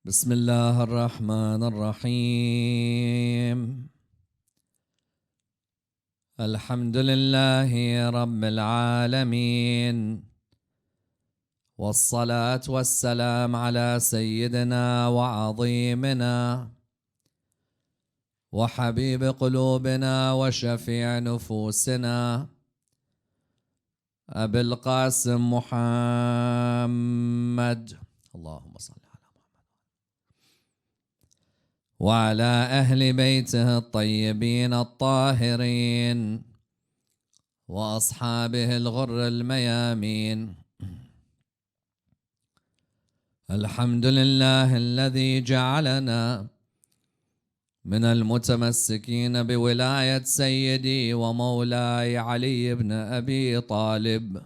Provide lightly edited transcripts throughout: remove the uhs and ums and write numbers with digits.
بسم الله الرحمن الرحيم. الحمد لله رب العالمين، والصلاة والسلام على سيدنا وعظيمنا وحبيب قلوبنا وشفيع نفوسنا أبي القاسم محمد، اللهم صل وعلى أهل بيته الطيبين الطاهرين وأصحابه الغر الميامين. الحمد لله الذي جعلنا من المتمسكين بولاية سيدي ومولاي علي بن أبي طالب.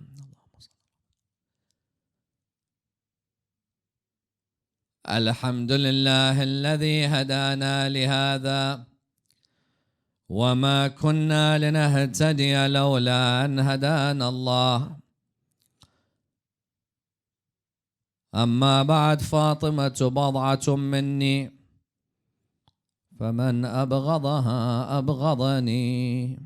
الحمد لله الذي هدانا لهذا وما كنا لنهتدي لولا أن هدانا الله. أما بعد، فاطمة بضعة مني، فمن أبغضها أبغضني.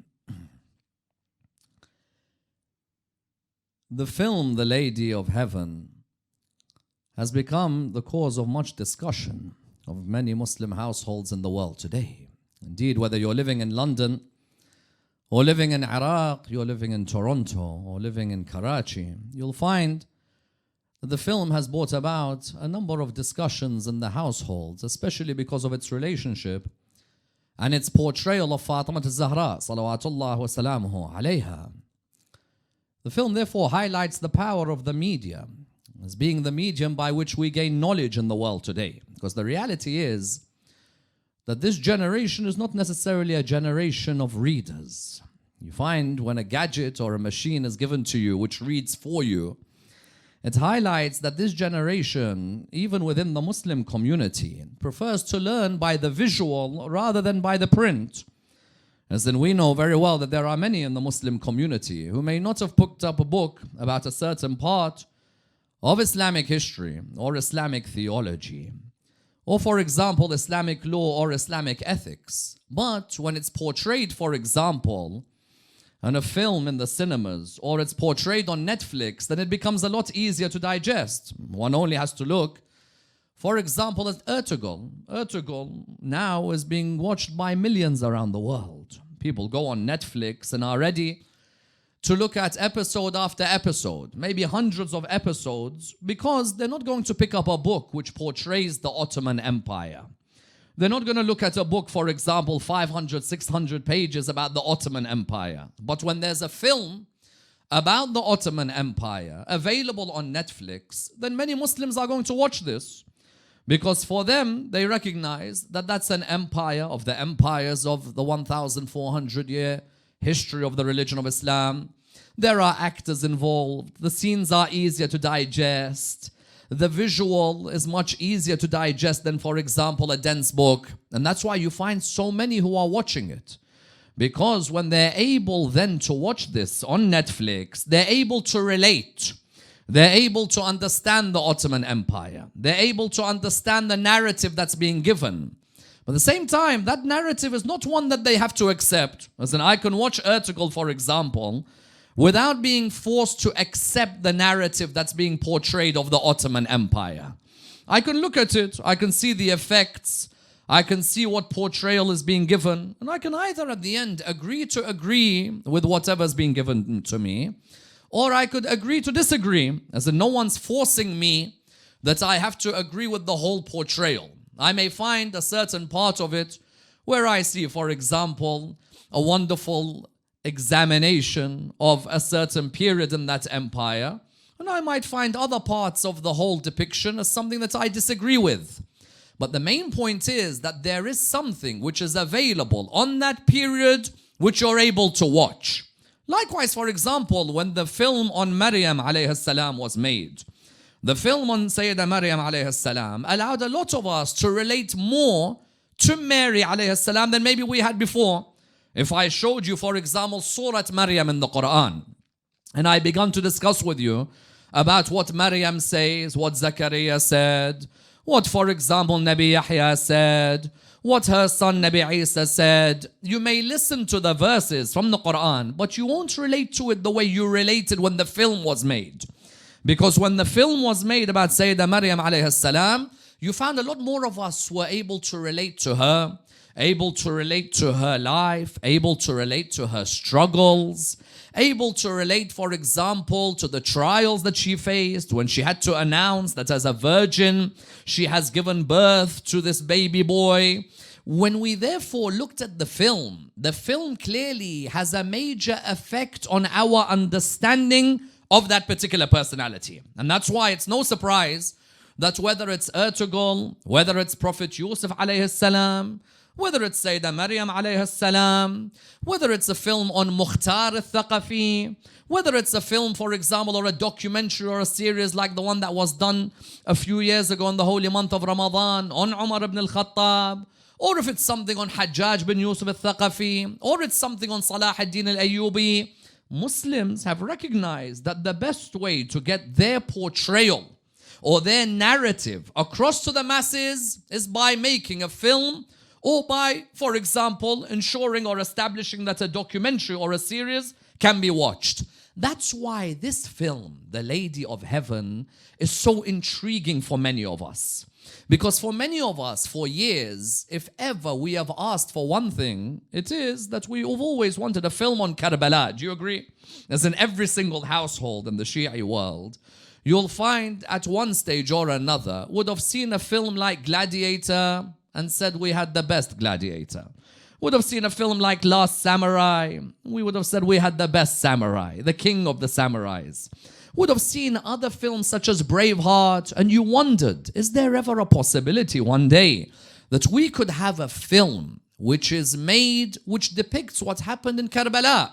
The film The Lady of Heaven has become the cause of much discussion of many Muslim households in the world today. Indeed, whether you're living in London or living in Iraq, you're living in Toronto or living in Karachi, you'll find that the film has brought about a number of discussions in the households, especially because of its relationship and its portrayal of Fatima al-Zahra, salawatullah wa salamuhu alayha. The film therefore highlights the power of the media as being the medium by which we gain knowledge in the world today. Because the reality is that this generation is not necessarily a generation of readers. You find when a gadget or a machine is given to you which reads for you, it highlights that this generation, even within the Muslim community, prefers to learn by the visual rather than by the print. As in, we know very well that there are many in the Muslim community who may not have picked up a book about a certain part of Islamic history or Islamic theology, or for example, Islamic law or Islamic ethics. But when it's portrayed, for example, in a film in the cinemas, or it's portrayed on Netflix, then it becomes a lot easier to digest. One only has to look, for example, at Ertugrul. Ertugrul now is being watched by millions around the world. People go on Netflix and are ready to look at episode after episode, maybe hundreds of episodes, because they're not going to pick up a book which portrays the Ottoman Empire. They're not going to look at a book, for example, 500, 600 pages about the Ottoman Empire. But when there's a film about the Ottoman Empire available on Netflix, then many Muslims are going to watch this. Because for them, they recognize that that's an empire of the empires of the 1,400-year history of the religion of Islam. There are actors involved. The scenes are easier to digest. The visual is much easier to digest than, for example, a dense book. And that's why you find so many who are watching it. Because when they're able then to watch this on Netflix, they're able to relate. They're able to understand the Ottoman Empire. They're able to understand the narrative that's being given. But at the same time, that narrative is not one that they have to accept. As in, I can watch Ertugrul, for example, without being forced to accept the narrative that's being portrayed of the Ottoman Empire. I can look at it, I can see the effects, I can see what portrayal is being given, and I can either at the end agree with whatever's being given to me, or I could agree to disagree, as in no one's forcing me that I have to agree with the whole portrayal. I may find a certain part of it where I see, for example, a wonderful examination of a certain period in that empire. And I might find other parts of the whole depiction as something that I disagree with. But the main point is that there is something which is available on that period which you're able to watch. Likewise, for example, when the film on Maryam alayhi salam was made, the film on Sayyidah Maryam alayhi salam allowed a lot of us to relate more to Mary alayhi salam than maybe we had before. If I showed you, for example, Surah Maryam in the Quran, and I began to discuss with you about what Maryam says, what Zakaria said, what, for example, Nabi Yahya said, what her son Nabi Isa said, you may listen to the verses from the Quran, but you won't relate to it the way you related when the film was made. Because when the film was made about Sayyidah Maryam alayhi salam, you found a lot more of us were able to relate to her, able to relate to her life, able to relate to her struggles, able to relate, for example, to the trials that she faced when she had to announce that as a virgin, she has given birth to this baby boy. When we therefore looked at the film clearly has a major effect on our understanding of that particular personality. And that's why it's no surprise that whether it's Ertugrul, whether it's Prophet Yusuf alayhi salam, whether it's Sayyidah Maryam alayhi salam, whether it's a film on Mukhtar al-Thaqafi, whether it's a film, for example, or a documentary or a series like the one that was done a few years ago in the holy month of Ramadan on Umar ibn al-Khattab, or if it's something on Hajjaj bin Yusuf al-Thaqafi, or it's something on Salah ad-Din al-Ayyubi, Muslims have recognized that the best way to get their portrayal or their narrative across to the masses is by making a film, or by, for example, ensuring or establishing that a documentary or a series can be watched. That's why this film, The Lady of Heaven, is so intriguing for many of us. Because for many of us, for years, if ever we have asked for one thing, it is that we have always wanted a film on Karbala. Do you agree? As in every single household in the Shia world, you'll find at one stage or another would have seen a film like Gladiator and said we had the best gladiator. Would have seen a film like Last Samurai. We would have said we had the best samurai, the king of the samurais. Would have seen other films such as Braveheart, and you wondered, is there ever a possibility one day that we could have a film which is made, which depicts what happened in Karbala?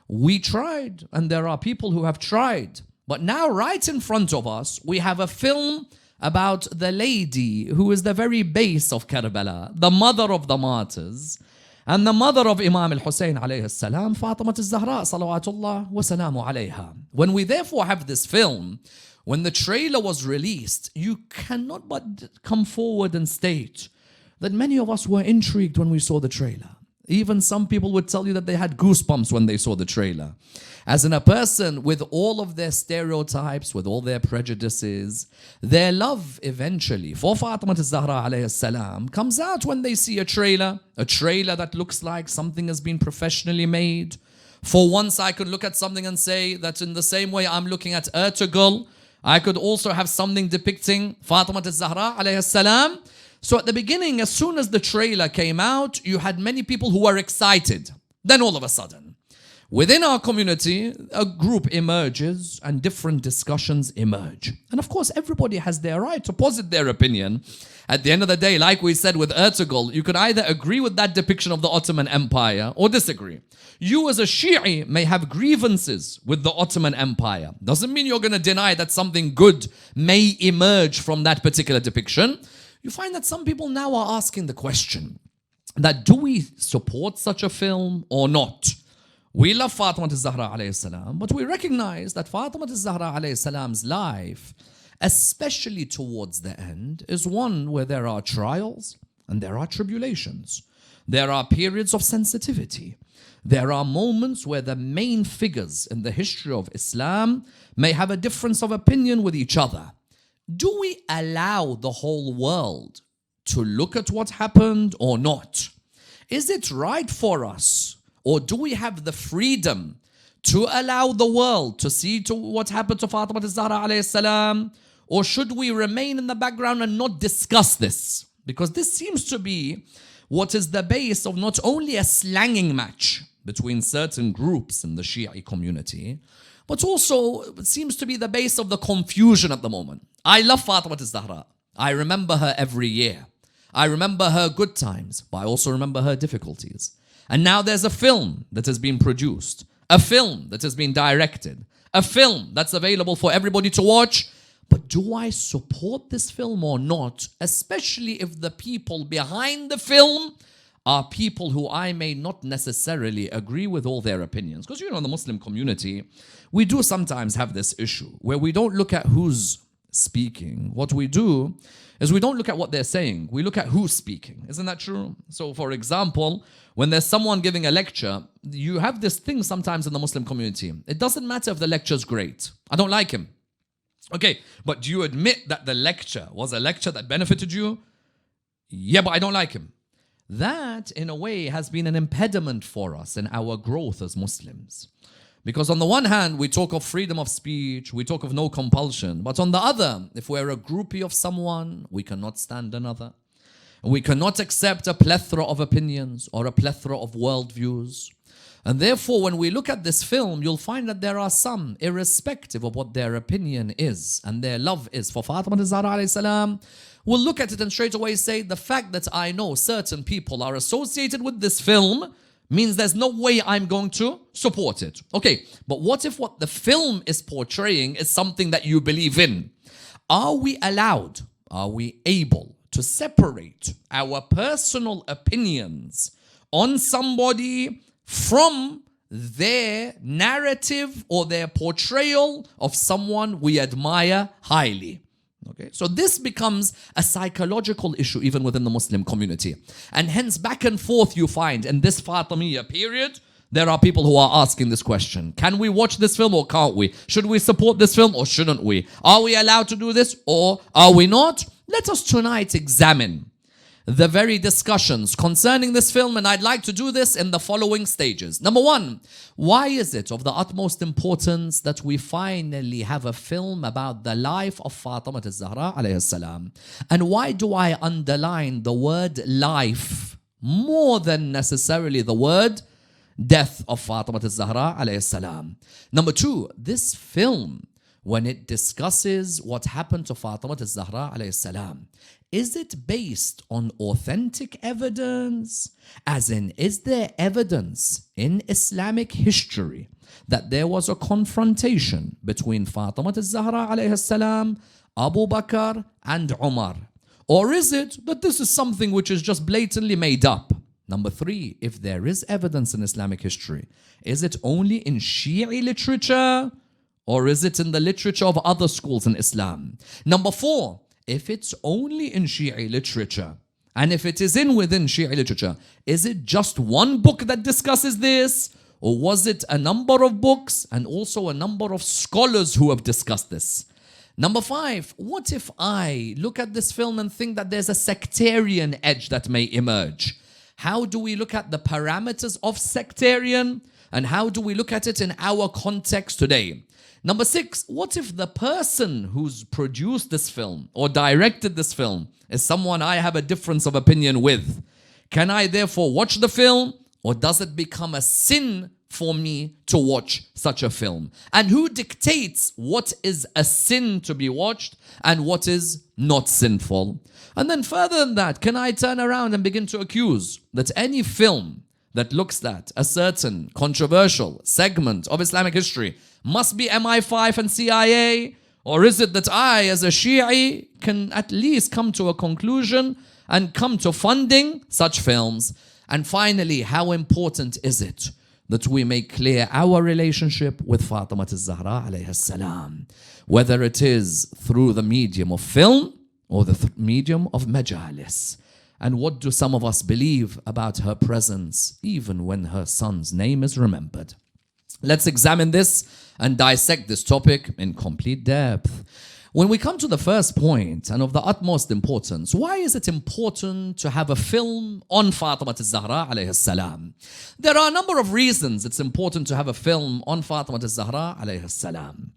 We tried, and there are people who have tried. But now right in front of us, we have a film about the lady who is the very base of Karbala, the mother of the martyrs, and the mother of Imam al-Hussein alayhi salam, Fatimiya al-Zahra salawatullah wa salamu alayha. When we therefore have this film, when the trailer was released, you cannot but come forward and state that many of us were intrigued when we saw the trailer. Even some people would tell you that they had goosebumps when they saw the trailer. As in a person with all of their stereotypes, with all their prejudices, their love eventually for Fatimiya al-Zahra alayhi salam comes out when they see a trailer that looks like something has been professionally made. For once I could look at something and say that in the same way I'm looking at Ertugrul, I could also have something depicting Fatimiya al-Zahra alayhi salam. So at the beginning, as soon as the trailer came out, you had many people who were excited. Then all of a sudden, within our community, a group emerges and different discussions emerge. And of course, everybody has their right to posit their opinion. At the end of the day, like we said with Ertugrul, you could either agree with that depiction of the Ottoman Empire or disagree. You as a Shi'i may have grievances with the Ottoman Empire. Doesn't mean you're going to deny that something good may emerge from that particular depiction. You find that some people now are asking the question that do we support such a film or not? We love Fatimiya al-Zahra alayhi salam, but we recognize that Fatimiya al-Zahra alayhi salam's life, especially towards the end, is one where there are trials and there are tribulations. There are periods of sensitivity. There are moments where the main figures in the history of Islam may have a difference of opinion with each other. Do we allow the whole world to look at what happened or not? Is it right for us, or do we have the freedom to allow the world to see to what happened to Fatimiya al-Zahra alayhi salam, or should we remain in the background and not discuss this? Because this seems to be what is the base of not only a slanging match between certain groups in the Shia community, but also it seems to be the base of the confusion at the moment. I love Fatima al-Zahra. I remember her every year. I remember her good times, but I also remember her difficulties. And now there's a film that has been produced, a film that has been directed, a film that's available for everybody to watch. But do I support this film or not? Especially if the people behind the film are people who I may not necessarily agree with all their opinions. Because, in the Muslim community, we do sometimes have this issue where we don't look at who's speaking. What we do is we don't look at what they're saying. We look at who's speaking. Isn't that true? So, for example, when there's someone giving a lecture, you have this thing sometimes in the Muslim community. It doesn't matter if the lecture's great. I don't like him. Okay, but do you admit that the lecture was a lecture that benefited you? Yeah, but I don't like him. That, in a way, has been an impediment for us in our growth as Muslims. Because on the one hand, we talk of freedom of speech, we talk of no compulsion. But on the other, if we're a groupie of someone, we cannot stand another. We cannot accept a plethora of opinions or a plethora of worldviews. And therefore, when we look at this film, you'll find that there are some, irrespective of what their opinion is and their love is for Fatima al-Zahra alayhi salam, will look at it and straight away say, the fact that I know certain people are associated with this film means there's no way I'm going to support it. Okay, but what if what the film is portraying is something that you believe in? Are we allowed, are we able to separate our personal opinions on somebody from their narrative or their portrayal of someone we admire highly? Okay, so this becomes a psychological issue even within the Muslim community. And hence back and forth you find in this Fatimiya period, there are people who are asking this question. Can we watch this film or can't we? Should we support this film or shouldn't we? Are we allowed to do this or are we not? Let us tonight examine the very discussions concerning this film, and I'd like to do this in the following stages. Number one, why is it of the utmost importance that we finally have a film about the life of Fatima al-Zahra alayhi salam? And why do I underline the word life more than necessarily the word death of Fatima al-Zahra alayhi salam? Number two, this film, when it discusses what happened to Fatima al-Zahra alayhi salam, is it based on authentic evidence? As in, is there evidence in Islamic history that there was a confrontation between Fatima al-Zahra alayhi salam, Abu Bakr and Umar? Or is it that this is something which is just blatantly made up? Number three, if there is evidence in Islamic history, is it only in Shia literature or is it in the literature of other schools in Islam? Number four, if it's only in Shia literature, and if it is within Shia literature, is it just one book that discusses this? Or was it a number of books and also a number of scholars who have discussed this? Number five, what if I look at this film and think that there's a sectarian edge that may emerge? How do we look at the parameters of sectarian? And how do we look at it in our context today? Number six, what if the person who's produced this film or directed this film is someone I have a difference of opinion with? Can I therefore watch the film, or does it become a sin for me to watch such a film? And who dictates what is a sin to be watched and what is not sinful? And then further than that, can I turn around and begin to accuse that any film that looks at a certain controversial segment of Islamic history must be MI5 and CIA? Or is it that I, as a Shi'i, can at least come to a conclusion and come to funding such films? And finally, how important is it that we make clear our relationship with Fatima al-Zahra alayhi salam, whether it is through the medium of film or the medium of majalis? And what do some of us believe about her presence even when her son's name is remembered? Let's examine this and dissect this topic in complete depth. When we come to the first point, and of the utmost importance, why is it important to have a film on Fatima al-Zahra alayhi salam? There are a number of reasons it's important to have a film on Fatima al-Zahra alayhi salam.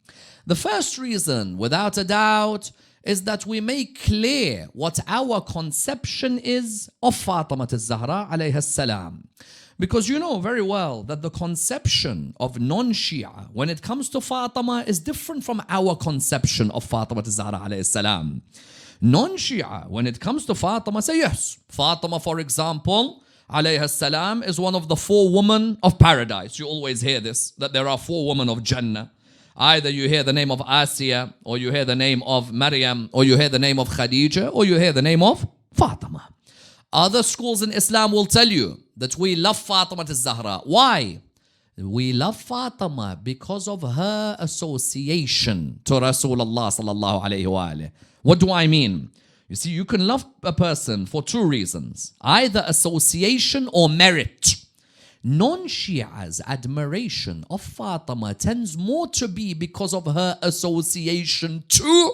The first reason, without a doubt, is that we make clear what our conception is of Fatima al-Zahra alayha salam. Because you know very well that the conception of non-Shia when it comes to Fatima is different from our conception of Fatima al-Zahra alayhi salam. Non-Shia, when it comes to Fatima, say yes. Fatima, for example, alayhi salam, is one of the 4 women of paradise. You always hear this, that there are 4 women of Jannah. Either you hear the name of Asiya, or you hear the name of Maryam, or you hear the name of Khadija, or you hear the name of Fatima. Other schools in Islam will tell you that we love Fatima al-Zahra. Why? We love Fatima because of her association to Rasulullah sallallahu alayhi wa alayhi. What do I mean? You see, you can love a person for 2 reasons. Either association or merit. Non-Shia's admiration of Fatima tends more to be because of her association to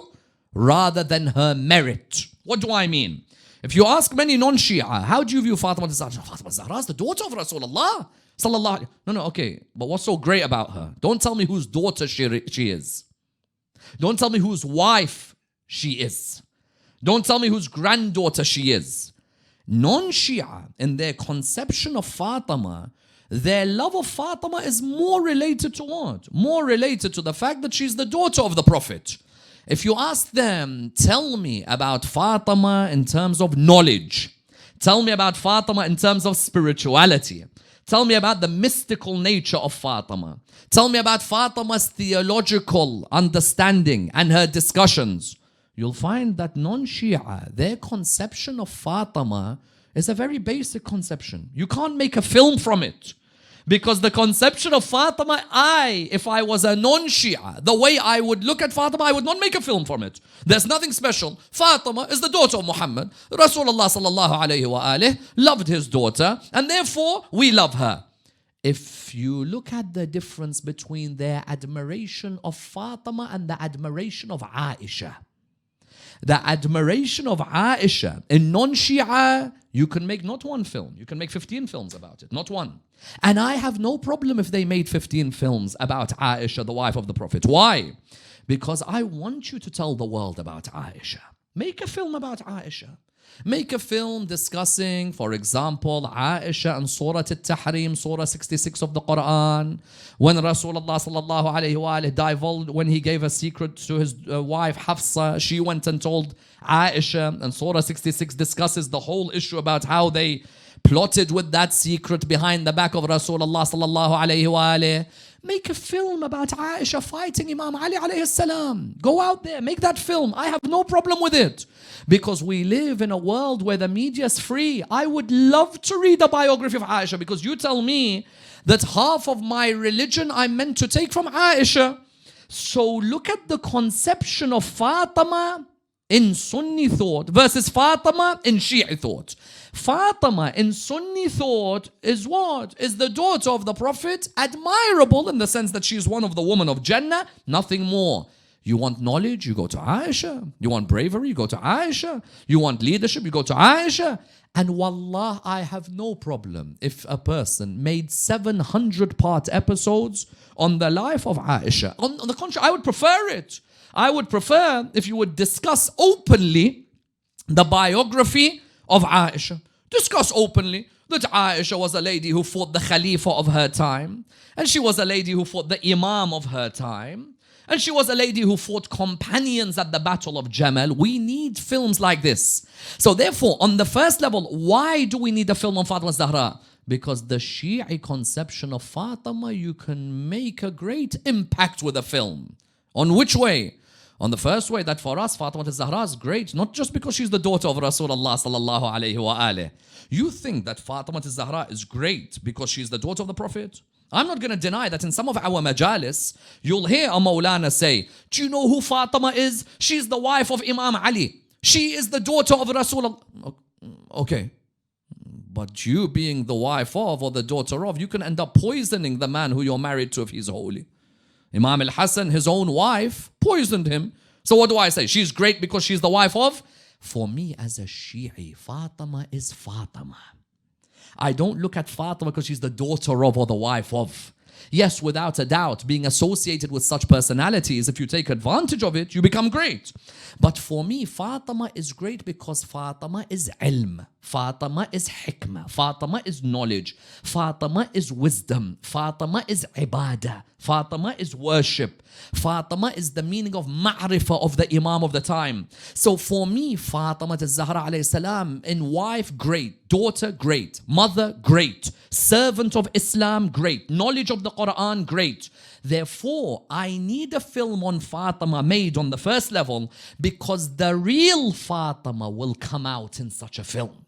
rather than her merit. What do I mean? If you ask many non-Shia, how do you view Fatima al-Zahra? Fatima al-Zahra is the daughter of Rasulullah sallallahu. No, okay. But what's so great about her? Don't tell me whose daughter she is. Don't tell me whose wife she is. Don't tell me whose granddaughter she is. Non-Shia, in their conception of Fatima, their love of Fatima is more related to what? More related to the fact that she's the daughter of the Prophet. If you ask them, tell me about Fatima in terms of knowledge. Tell me about Fatima in terms of spirituality. Tell me about the mystical nature of Fatima. Tell me about Fatima's theological understanding and her discussions. You'll find that non-Shia, their conception of Fatima is a very basic conception. You can't make a film from it. Because the conception of Fatima, if I was a non-Shia, the way I would look at Fatima, I would not make a film from it. There's nothing special. Fatima is the daughter of Muhammad. Rasulullah sallallahu alayhi wa alayhi loved his daughter, and therefore we love her. If you look at the difference between their admiration of Fatima and the admiration of Aisha, the admiration of Aisha in non-Shia, you can make not 1 film, you can make 15 films about it, not 1. And I have no problem if they made 15 films about Aisha, the wife of the Prophet. Why? Because I want you to tell the world about Aisha. Make a film about Aisha. Make a film discussing, for example, Aisha and Surah Al-Tahrim, Surah 66 of the Quran. When Rasulullah sallallahu alayhi wa divulged, when he gave a secret to his wife Hafsa, she went and told Aisha, and Surah 66 discusses the whole issue about how they plotted with that secret behind the back of Rasulullah sallallahu alayhi wa. Make a film about Aisha fighting Imam Ali alayhi salam. Go out there, make that film. I have no problem with it. Because we live in a world where the media is free. I would love to read a biography of Aisha, because you tell me that half of my religion I'm meant to take from Aisha. So look at the conception of Fatima in Sunni thought versus Fatima in Shia thought. Fatima in Sunni thought is what? Is the daughter of the Prophet, admirable in the sense that she's one of the women of Jannah, nothing more. You want knowledge, you go to Aisha. You want bravery, you go to Aisha. You want leadership, you go to Aisha. And wallah, I have no problem if a person made 700-part episodes on the life of Aisha. On the contrary, I would prefer it. I would prefer if you would discuss openly the biography of Aisha. Discuss openly that Aisha was a lady who fought the Khalifa of her time. And she was a lady who fought the Imam of her time. And she was a lady who fought companions at the Battle of Jamal. We need films like this. So therefore, on the first level, why do we need a film on Fatima al-Zahra? Because the Shi'i conception of Fatima, you can make a great impact with a film. On which way? On the first way, that for us, Fatima al-Zahra is great, not just because she's the daughter of Rasulullah sallallahu alayhi wa alayhi. You think that Fatima al-Zahra is great because she's the daughter of the Prophet? I'm not going to deny that in some of our majalis, you'll hear a Maulana say, do you know who Fatima is? She's the wife of Imam Ali. She is the daughter of Rasulullah. Okay. But you being the wife of or the daughter of, you can end up poisoning the man who you're married to if he's holy. Imam al-Hassan, his own wife, poisoned him. So what do I say? She's great because she's the wife of? For me as a Shi'i, Fatima is Fatima. I don't look at Fatima because she's the daughter of or the wife of. Yes, without a doubt, being associated with such personalities, if you take advantage of it, you become great. But for me, Fatima is great because Fatima is ilm. Fatima is hikmah. Fatima is knowledge. Fatima is wisdom. Fatima is ibadah. Fatima is worship. Fatima is the meaning of ma'rifah of the Imam of the time. So for me, Fatima al-Zahra alayhi salam, in wife, great. Daughter, great. Mother, great. Servant of Islam, great. Knowledge of the Quran, great. Therefore, I need a film on Fatima made on the first level because the real Fatima will come out in such a film.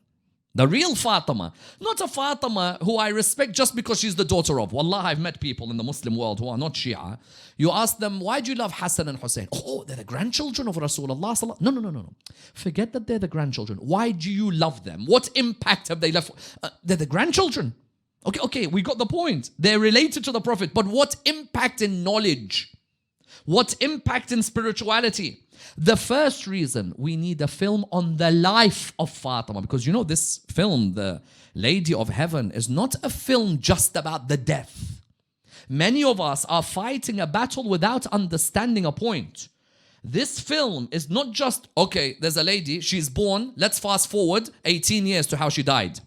The real Fatima, not a Fatima who I respect just because she's the daughter of. Wallah, I've met people in the Muslim world who are not Shia. You ask them, why do you love Hassan and Hussein? Oh, they're the grandchildren of Rasulullah. No. Forget that they're the grandchildren. Why do you love them? What impact have they left? They're the grandchildren. Okay, we got the point. They're related to the Prophet, but what impact in knowledge? What impact in spirituality? The first reason we need a film on the life of Fatima, because you know this film, The Lady of Heaven, is not a film just about the death. Many of us are fighting a battle without understanding a point. This film is not just, okay, there's a lady, she's born, let's fast forward 18 years to how she died.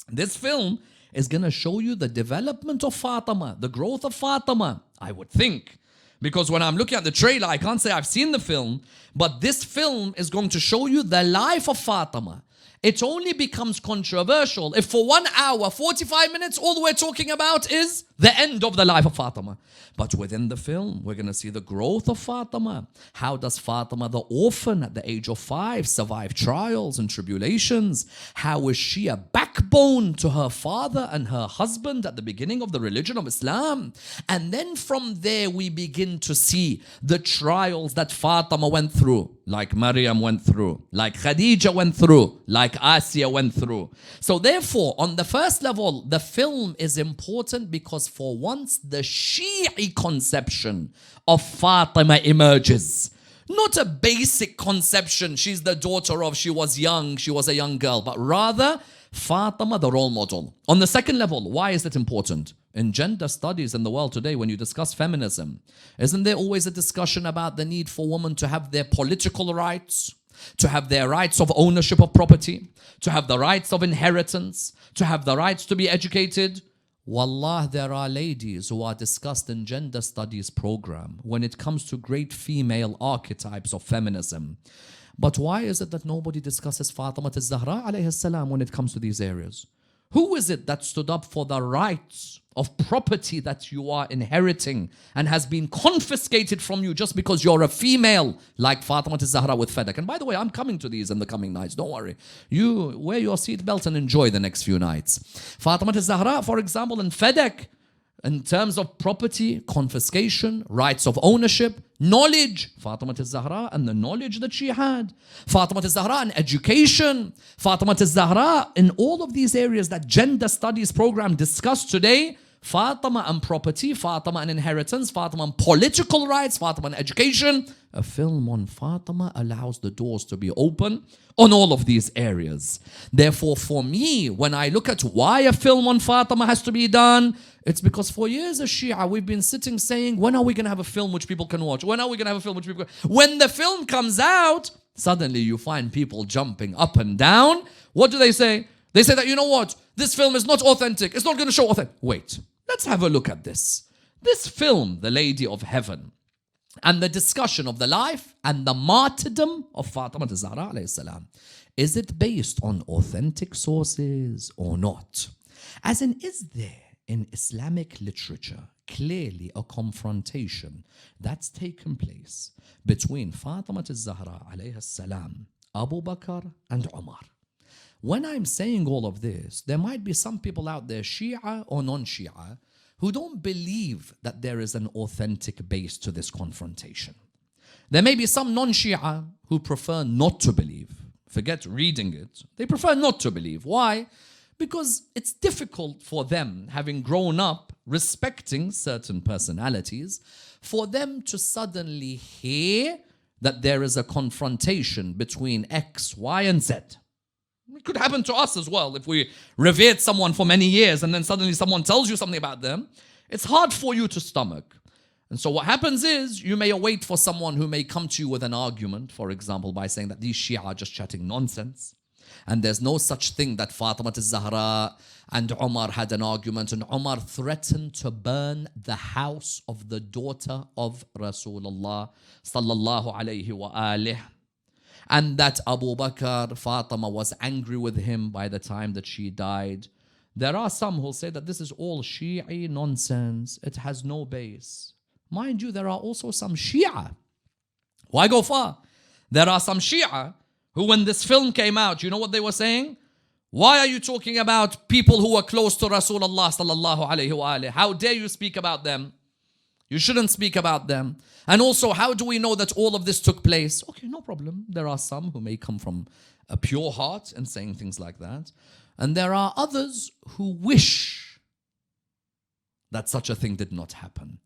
This film is going to show you the development of Fatima, the growth of Fatima, I would think. Because when I'm looking at the trailer, I can't say I've seen the film, but this film is going to show you the life of Fatima. It only becomes controversial if for 1 hour, 45 minutes, all we're talking about is the end of the life of Fatima. But within the film, we're going to see the growth of Fatima. How does Fatima, the orphan at the age of 5, survive trials and tribulations? How is she a backbone to her father and her husband at the beginning of the religion of Islam? And then from there, we begin to see the trials that Fatima went through, like Maryam went through, like Khadija went through, like Asiya went through. So therefore, on the first level, the film is important because for once, the Shi'i conception of Fatima emerges. Not a basic conception, she's the daughter of, she was young, she was a young girl, but rather Fatima, the role model. On the second level, why is it important? In gender studies in the world today, when you discuss feminism, isn't there always a discussion about the need for women to have their political rights, to have their rights of ownership of property, to have the rights of inheritance, to have the rights to be educated? Wallah, there are ladies who are discussed in gender studies program when it comes to great female archetypes of feminism. But why is it that nobody discusses Fatima al-Zahra alayhi salam when it comes to these areas? Who is it that stood up for the rights of property that you are inheriting and has been confiscated from you just because you're a female, like Fatima al-Zahra with Fadak? And by the way, I'm coming to these in the coming nights, don't worry. You wear your seatbelt and enjoy the next few nights. Fatima al-Zahra, for example, in Fadak, in terms of property, confiscation, rights of ownership, knowledge, Fatima al-Zahra and the knowledge that she had. Fatima al-Zahra and education. Fatima al-Zahra in all of these areas that gender studies program discussed today. Fatima and property, Fatima and inheritance, Fatima and political rights, Fatima and education. A film on Fatima allows the doors to be open on all of these areas. Therefore, for me, when I look at why a film on Fatima has to be done, it's because for years as Shia, we've been sitting saying, when are we going to have a film which people can watch? When are we going to have a film which people can... When the film comes out, suddenly you find people jumping up and down. What do they say? They say that, you know what? This film is not authentic. It's not going to show authentic. Wait, let's have a look at this. This film, The Lady of Heaven, and the discussion of the life and the martyrdom of Fatima al-Zahra alayhi salam, is it based on authentic sources or not? As in, is there in Islamic literature clearly a confrontation that's taken place between Fatima al-Zahra alayhi salam, Abu Bakr and Umar? When I'm saying all of this, there might be some people out there, Shia or non-Shia, who don't believe that there is an authentic base to this confrontation. There may be some non-Shia who prefer not to believe. Forget reading it. They prefer not to believe. Why? Because it's difficult for them, having grown up respecting certain personalities, for them to suddenly hear that there is a confrontation between X, Y, and Z. It could happen to us as well if we revered someone for many years and then suddenly someone tells you something about them. It's hard for you to stomach. And so what happens is you may await for someone who may come to you with an argument, for example, by saying that these Shia are just chatting nonsense. And there's no such thing that Fatima al-Zahra and Umar had an argument, and Umar threatened to burn the house of the daughter of Rasulullah sallallahu alayhi wa alih. And that Abu Bakr, Fatima was angry with him by the time that she died. There are some who say that this is all Shi'i nonsense. It has no base. Mind you, there are also some Shia. Why go far? There are some Shia who, when this film came out, you know what they were saying? Why are you talking about people who were close to Rasulullah sallallahu alayhi wa alayhi? How dare you speak about them? You shouldn't speak about them. And also, how do we know that all of this took place? Okay, no problem. There are some who may come from a pure heart and saying things like that. And there are others who wish that such a thing did not happen,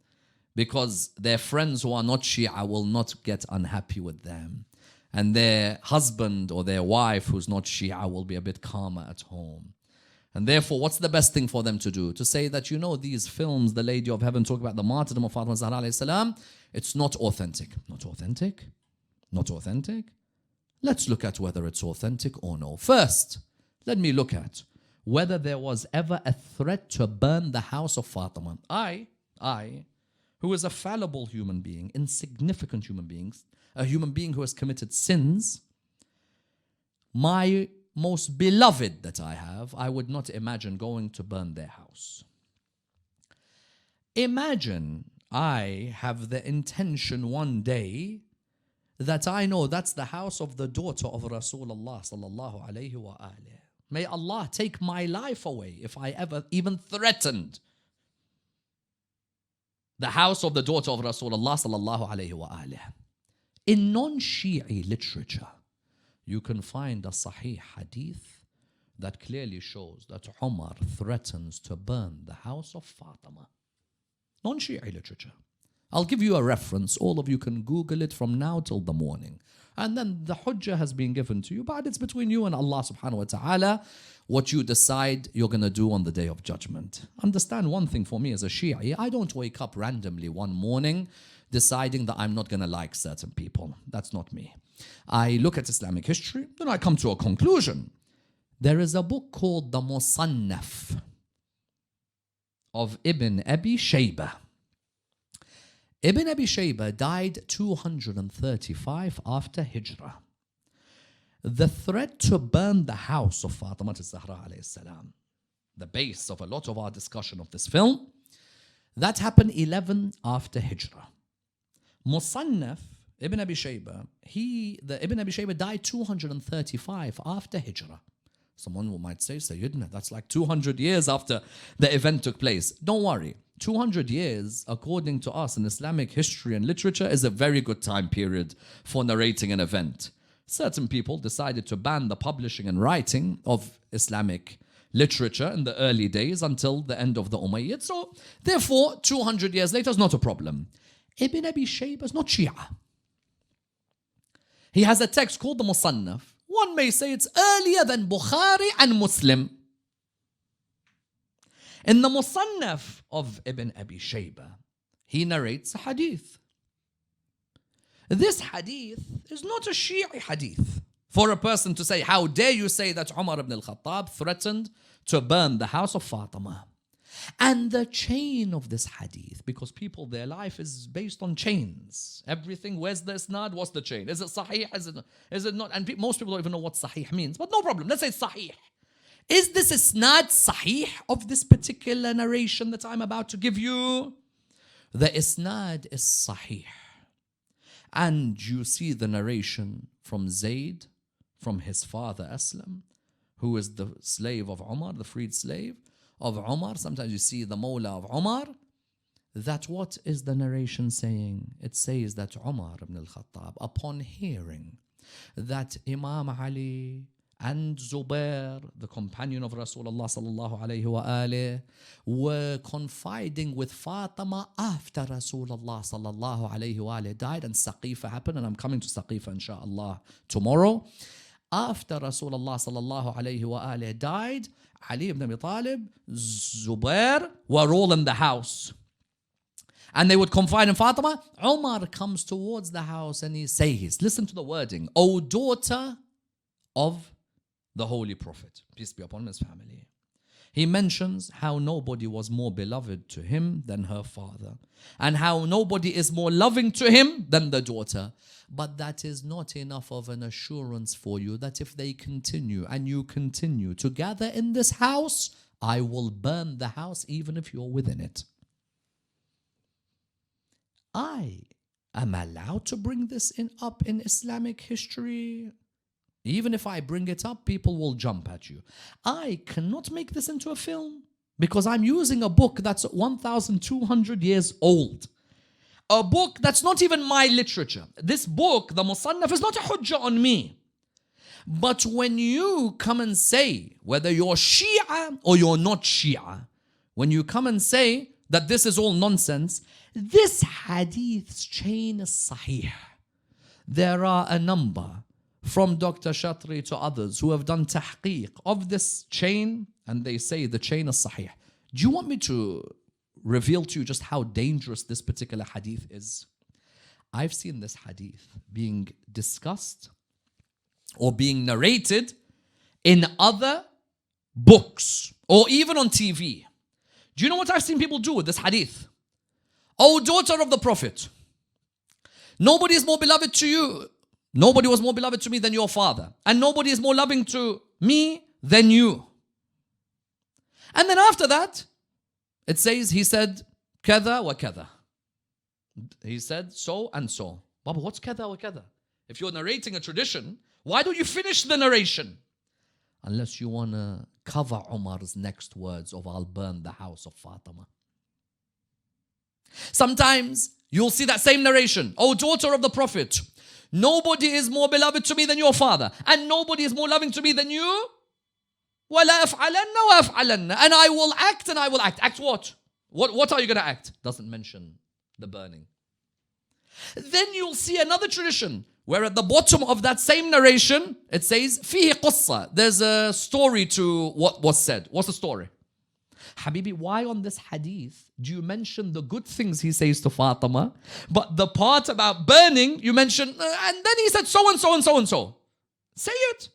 because their friends who are not Shia will not get unhappy with them. And their husband or their wife who's not Shia will be a bit calmer at home. And therefore, what's the best thing for them to do? To say that, you know, these films, the Lady of Heaven, talk about the martyrdom of Fatima Zahra alayhi salam, it's not authentic. Not authentic? Not authentic? Let's look at whether it's authentic or no. First, let me look at whether there was ever a threat to burn the house of Fatima. I, who is a fallible human being, insignificant human beings, a human being who has committed sins, my most beloved that I have, I would not imagine going to burn their house. Imagine I have the intention one day that I know that's the house of the daughter of Rasulullah sallallahu alayhi wa alayhi. May Allah take my life away if I ever even threatened the house of the daughter of Rasulullah sallallahu alayhi wa alayhi. In non-Shi'i literature, you can find a Sahih hadith that clearly shows that Umar threatens to burn the house of Fatima. Non-Shi'i literature. I'll give you a reference. All of you can Google it from now till the morning. And then the hujjah has been given to you, but it's between you and Allah subhanahu wa ta'ala what you decide you're going to do on the Day of Judgment. Understand one thing for me as a Shi'i, I don't wake up randomly one morning deciding that I'm not going to like certain people. That's not me. I look at Islamic history, then I come to a conclusion. There is a book called the Musannaf of Ibn Abi Shaybah. Ibn Abi Shaybah died 235 after Hijrah. The threat to burn the house of Fatimiya al-Zahra alayhi salam, the base of a lot of our discussion of this film, that happened 11 after Hijrah. Musannaf, Ibn Abi Shaybah, Ibn Abi Shaybah died 235 after Hijrah. Someone might say, Sayyidina, that's like 200 years after the event took place. Don't worry. 200 years, according to us in Islamic history and literature, is a very good time period for narrating an event. Certain people decided to ban the publishing and writing of Islamic literature in the early days until the end of the Umayyad. So, therefore, 200 years later is not a problem. Ibn Abi Shaybah is not Shia. He has a text called the Musannaf. One may say it's earlier than Bukhari and Muslim. In the Musannaf of Ibn Abi Shaybah, he narrates a hadith. This hadith is not a Shi'i hadith. For a person to say, how dare you say that Umar ibn al-Khattab threatened to burn the house of Fatima. And the chain of this hadith, because people, their life is based on chains. Everything, where's the isnad, what's the chain? Is it sahih, is it not? And most people don't even know what sahih means, but no problem, let's say sahih. Is this isnad sahih of this particular narration that I'm about to give you? The isnad is sahih. And you see the narration from Zayd, from his father Aslam, who is the slave of Umar, the freed slave of Umar. Sometimes you see the Mawla of Umar. That what is the narration saying? It says that Umar ibn al-Khattab, upon hearing that Imam Ali and Zubair, the companion of Rasulullah sallallahu alayhi wa alayhi, were confiding with Fatima after Rasulullah sallallahu alayhi wa alayhi died, and Saqifa happened, and I'm coming to Saqifa inshallah tomorrow. After Rasulullah sallallahu alayhi wa alayhi died, Ali ibn Abi Talib, Zubair were all in the house. And they would confide in Fatima. Umar comes towards the house and he says, listen to the wording, O daughter of the Holy Prophet, peace be upon his family. He mentions how nobody was more beloved to him than her father, and how nobody is more loving to him than the daughter. But that is not enough of an assurance for you that if they continue and you continue to gather in this house, I will burn the house even if you're within it. I am allowed to bring this up in Islamic history. Even if I bring it up, people will jump at you. I cannot make this into a film because I'm using a book that's 1,200 years old. A book that's not even my literature. This book, the Musannaf, is not a hujjah on me. But when you come and say, whether you're Shia or you're not Shia, when you come and say that this is all nonsense, this hadith's chain is sahih. There are a number from Dr. Shatri to others who have done tahqiq of this chain, and they say the chain is sahih. Do you want me to reveal to you just how dangerous this particular hadith is? I've seen this hadith being discussed or being narrated in other books or even on TV. Do you know what I've seen people do with this hadith? O daughter of the Prophet, nobody is more beloved to you. Nobody was more beloved to me than your father. And nobody is more loving to me than you. And then after that, it says, he said, kada wa kada. He said so and so. Baba, what's kada wa kada? If you're narrating a tradition, why don't you finish the narration? Unless you want to cover Umar's next words of I'll burn the house of Fatima. Sometimes you'll see that same narration. O daughter of the Prophet, nobody is more beloved to me than your father, and nobody is more loving to me than you. وَلَا أَفْعَلَنَّ وَأَفْعَلَنَّ. And I will act and I will act. Act what? What are you going to act? Doesn't mention the burning. Then you'll see another tradition where at the bottom of that same narration, it says, فِيهِ قُصَّة. There's a story to what was said. What's the story? Habibi, why on this hadith do you mention the good things he says to Fatima, but the part about burning, you mention, and then he said so and so and so and so. Say it.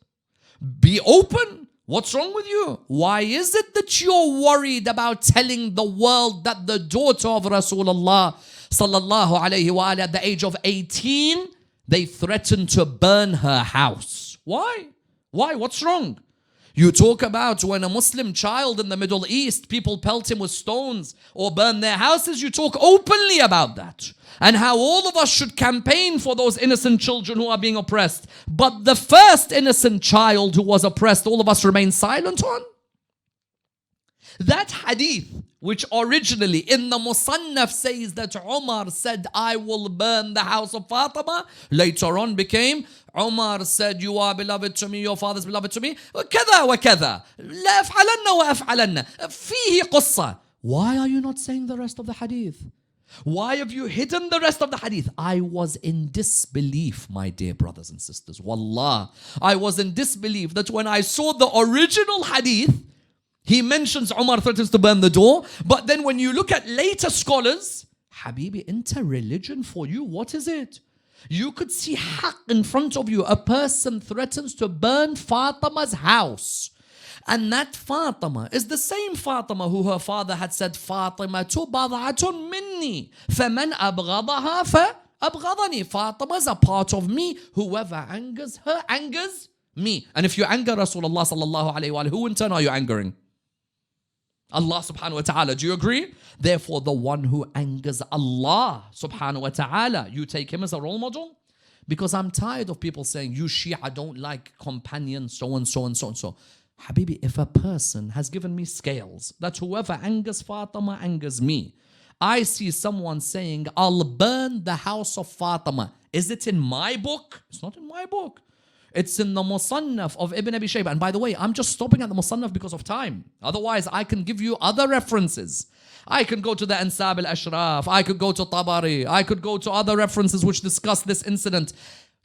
Be open. What's wrong with you? Why is it that you're worried about telling the world that the daughter of Rasulullah sallallahu alayhi wa at the age of 18, they threatened to burn her house? Why? Why? What's wrong? You talk about when a Muslim child in the Middle East, people pelt him with stones or burn their houses. You talk openly about that and how all of us should campaign for those innocent children who are being oppressed. But the first innocent child who was oppressed, all of us remain silent on. That hadith, which originally in the Musannaf says that Umar said, I will burn the house of Fatima, later on became, Umar said, you are beloved to me, your father is beloved to me, كذا وكذا, لا أفعلن وأفعلن, فيه قصة. Why are you not saying the rest of the hadith? Why have you hidden the rest of the hadith? I was in disbelief, my dear brothers and sisters. Wallah, I was in disbelief that when I saw the original hadith, he mentions Umar threatens to burn the door. But then when you look at later scholars, Habibi, inter-religion for you, what is it? You could see haqq in front of you. A person threatens to burn Fatima's house. And that Fatima is the same Fatima who her father had said, Fatimatu bad'atun minni, faman abghadaha fa'abghadani. Fatima is a part of me. Whoever angers her, angers me. And if you anger Rasulullah sallallahu alayhi wa, who in turn are you angering? Allah subhanahu wa ta'ala. Do you agree? Therefore, the one who angers Allah subhanahu wa ta'ala, you take him as a role model? Because I'm tired of people saying, you Shia don't like companions, so and so and so and so. Habibi, if a person has given me scales, that whoever angers Fatima angers me. I see someone saying, I'll burn the house of Fatima. Is it in my book? It's not in my book. It's in the Musannaf of Ibn Abi Shaybah. And by the way, I'm just stopping at the Musannaf because of time. Otherwise, I can give you other references. I can go to the Ansab al-Ashraf. I could go to Tabari. I could go to other references which discuss this incident.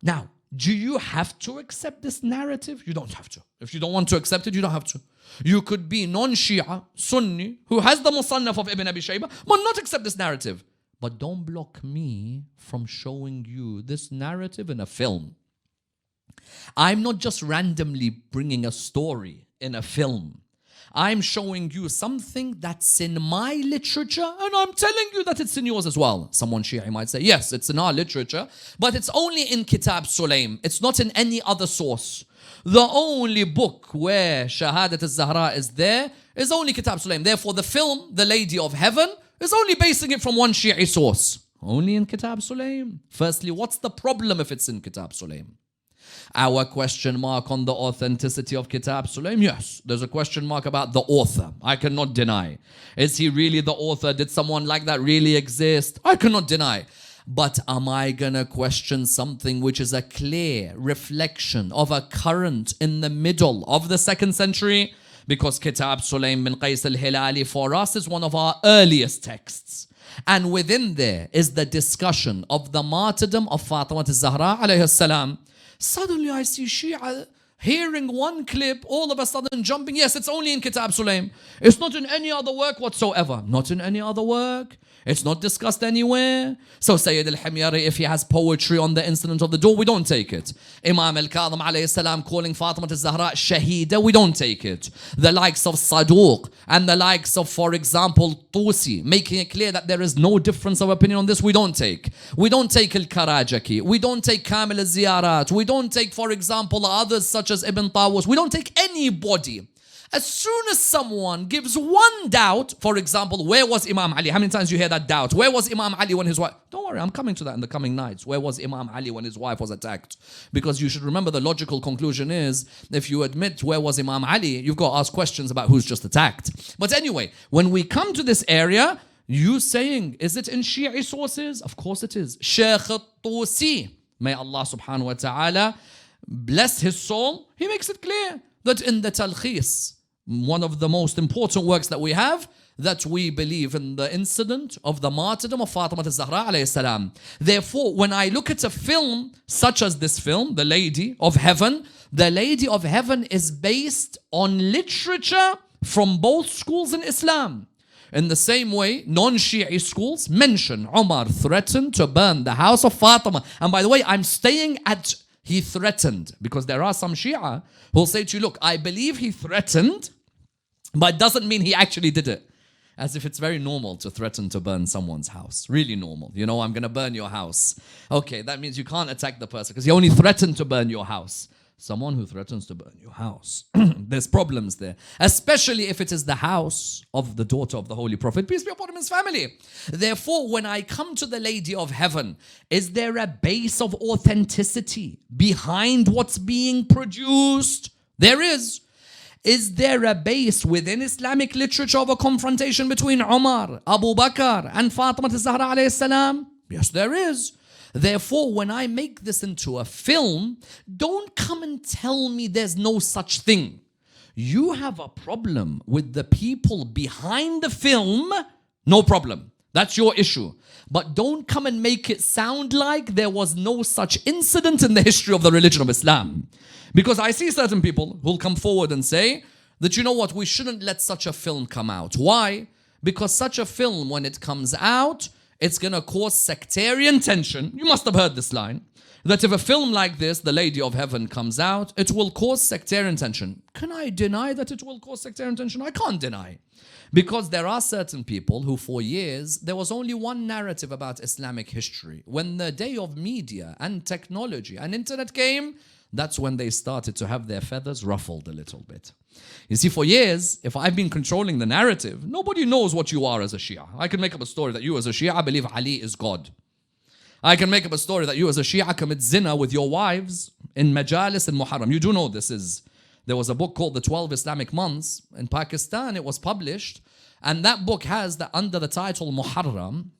Now, Do you have to accept this narrative? You don't have to. If you don't want to accept it, you don't have to. You could be non-Shia, Sunni, who has the Musannaf of Ibn Abi Shaybah, but not accept this narrative. But don't block me from showing you this narrative in a film. I'm not just randomly bringing a story in a film. I'm showing you something that's in my literature, and I'm telling you that it's in yours as well. Someone Shia might say, yes, it's in our literature, but it's only in Kitab Sulaim. It's not in any other source. The only book where Shahadat al-Zahra is there is only Kitab Sulaim. Therefore, the film, The Lady of Heaven, is only basing it from one Shi'i source. Only in Kitab Sulaim. Firstly, what's the problem if it's in Kitab Sulaim? Our question mark on the authenticity of Kitab Sulaim? Yes, there's a question mark about the author. I cannot deny. Is he really the author? Did someone like that really exist? I cannot deny. But am I gonna question something which is a clear reflection of a current in the middle of the 2nd century? Because Kitab Sulaim bin Qais al-Hilali for us is one of our earliest texts. And within there is the discussion of the martyrdom of Fatimiya al-Zahra alayhi salam. Suddenly I see Shia hearing one clip, all of a sudden jumping. Yes, it's only in Kitab Sulaim. It's not in any other work whatsoever. Not in any other work. It's not discussed anywhere. So Sayyid al-Himyari, if he has poetry on the incident of the door, we don't take it. Imam al-Kadhim alayhi salam calling Fatima al-Zahra Shahida, we don't take it. The likes of Saduq and the likes of, for example, Tusi, making it clear that there is no difference of opinion on this, we don't take. We don't take al-Karajaki. We don't take Kamil al-Ziyarat. We don't take, for example, others such as Ibn Tawus. We don't take anybody. As soon as someone gives one doubt, for example, where was Imam Ali? How many times you hear that doubt? Where was Imam Ali when his wife... Don't worry, I'm coming to that in the coming nights. Where was Imam Ali when his wife was attacked? Because you should remember the logical conclusion is, if you admit where was Imam Ali, you've got to ask questions about who's just attacked. But anyway, when we come to this area, you saying, is it in Shi'i sources? Of course it is. Shaykh al-Tusi, may Allah subhanahu wa ta'ala bless his soul, he makes it clear that in the Talkhis, one of the most important works that we have, that we believe in the incident of the martyrdom of Fatima al-Zahra alayhi salam. Therefore, when I look at a film such as this film, The Lady of Heaven, The Lady of Heaven is based on literature from both schools in Islam. In the same way, non-Shi'i schools mention Umar threatened to burn the house of Fatima. And by the way, I'm staying at he threatened, because there are some Shia who'll say to you, look, I believe he threatened, but it doesn't mean he actually did it. As if it's very normal to threaten to burn someone's house. Really normal. You know, I'm going to burn your house. Okay, that means you can't attack the person because he only threatened to burn your house. Someone who threatens to burn your house. There's problems there. Especially if it is the house of the daughter of the Holy Prophet, peace be upon him, his family. Therefore, when I come to the Lady of Heaven, is there a base of authenticity behind what's being produced? There is. Is there a base within Islamic literature of a confrontation between Umar, Abu Bakr and Fatima al-Zahra alayhi salam? Yes, there is. Therefore, when I make this into a film, don't come and tell me there's no such thing. You have a problem with the people behind the film, no problem. That's your issue. But don't come and make it sound like there was no such incident in the history of the religion of Islam. Because I see certain people who'll come forward and say that, you know what, we shouldn't let such a film come out. Why? Because such a film, when it comes out, it's going to cause sectarian tension. You must have heard this line. That if a film like this, The Lady of Heaven, comes out, it will cause sectarian tension. Can I deny that it will cause sectarian tension? I can't deny. Because there are certain people who for years, there was only one narrative about Islamic history. When the day of media and technology and internet came, that's when they started to have their feathers ruffled a little bit. You see, for years, if I've been controlling the narrative, nobody knows what you are as a Shia. I can make up a story that you as a Shia believe Ali is God. I can make up a story that you as a Shia commit zina with your wives in Majalis and Muharram. You do know this is... There was a book called The 12 Islamic Months in Pakistan. It was published. And that book has under the title Muharram,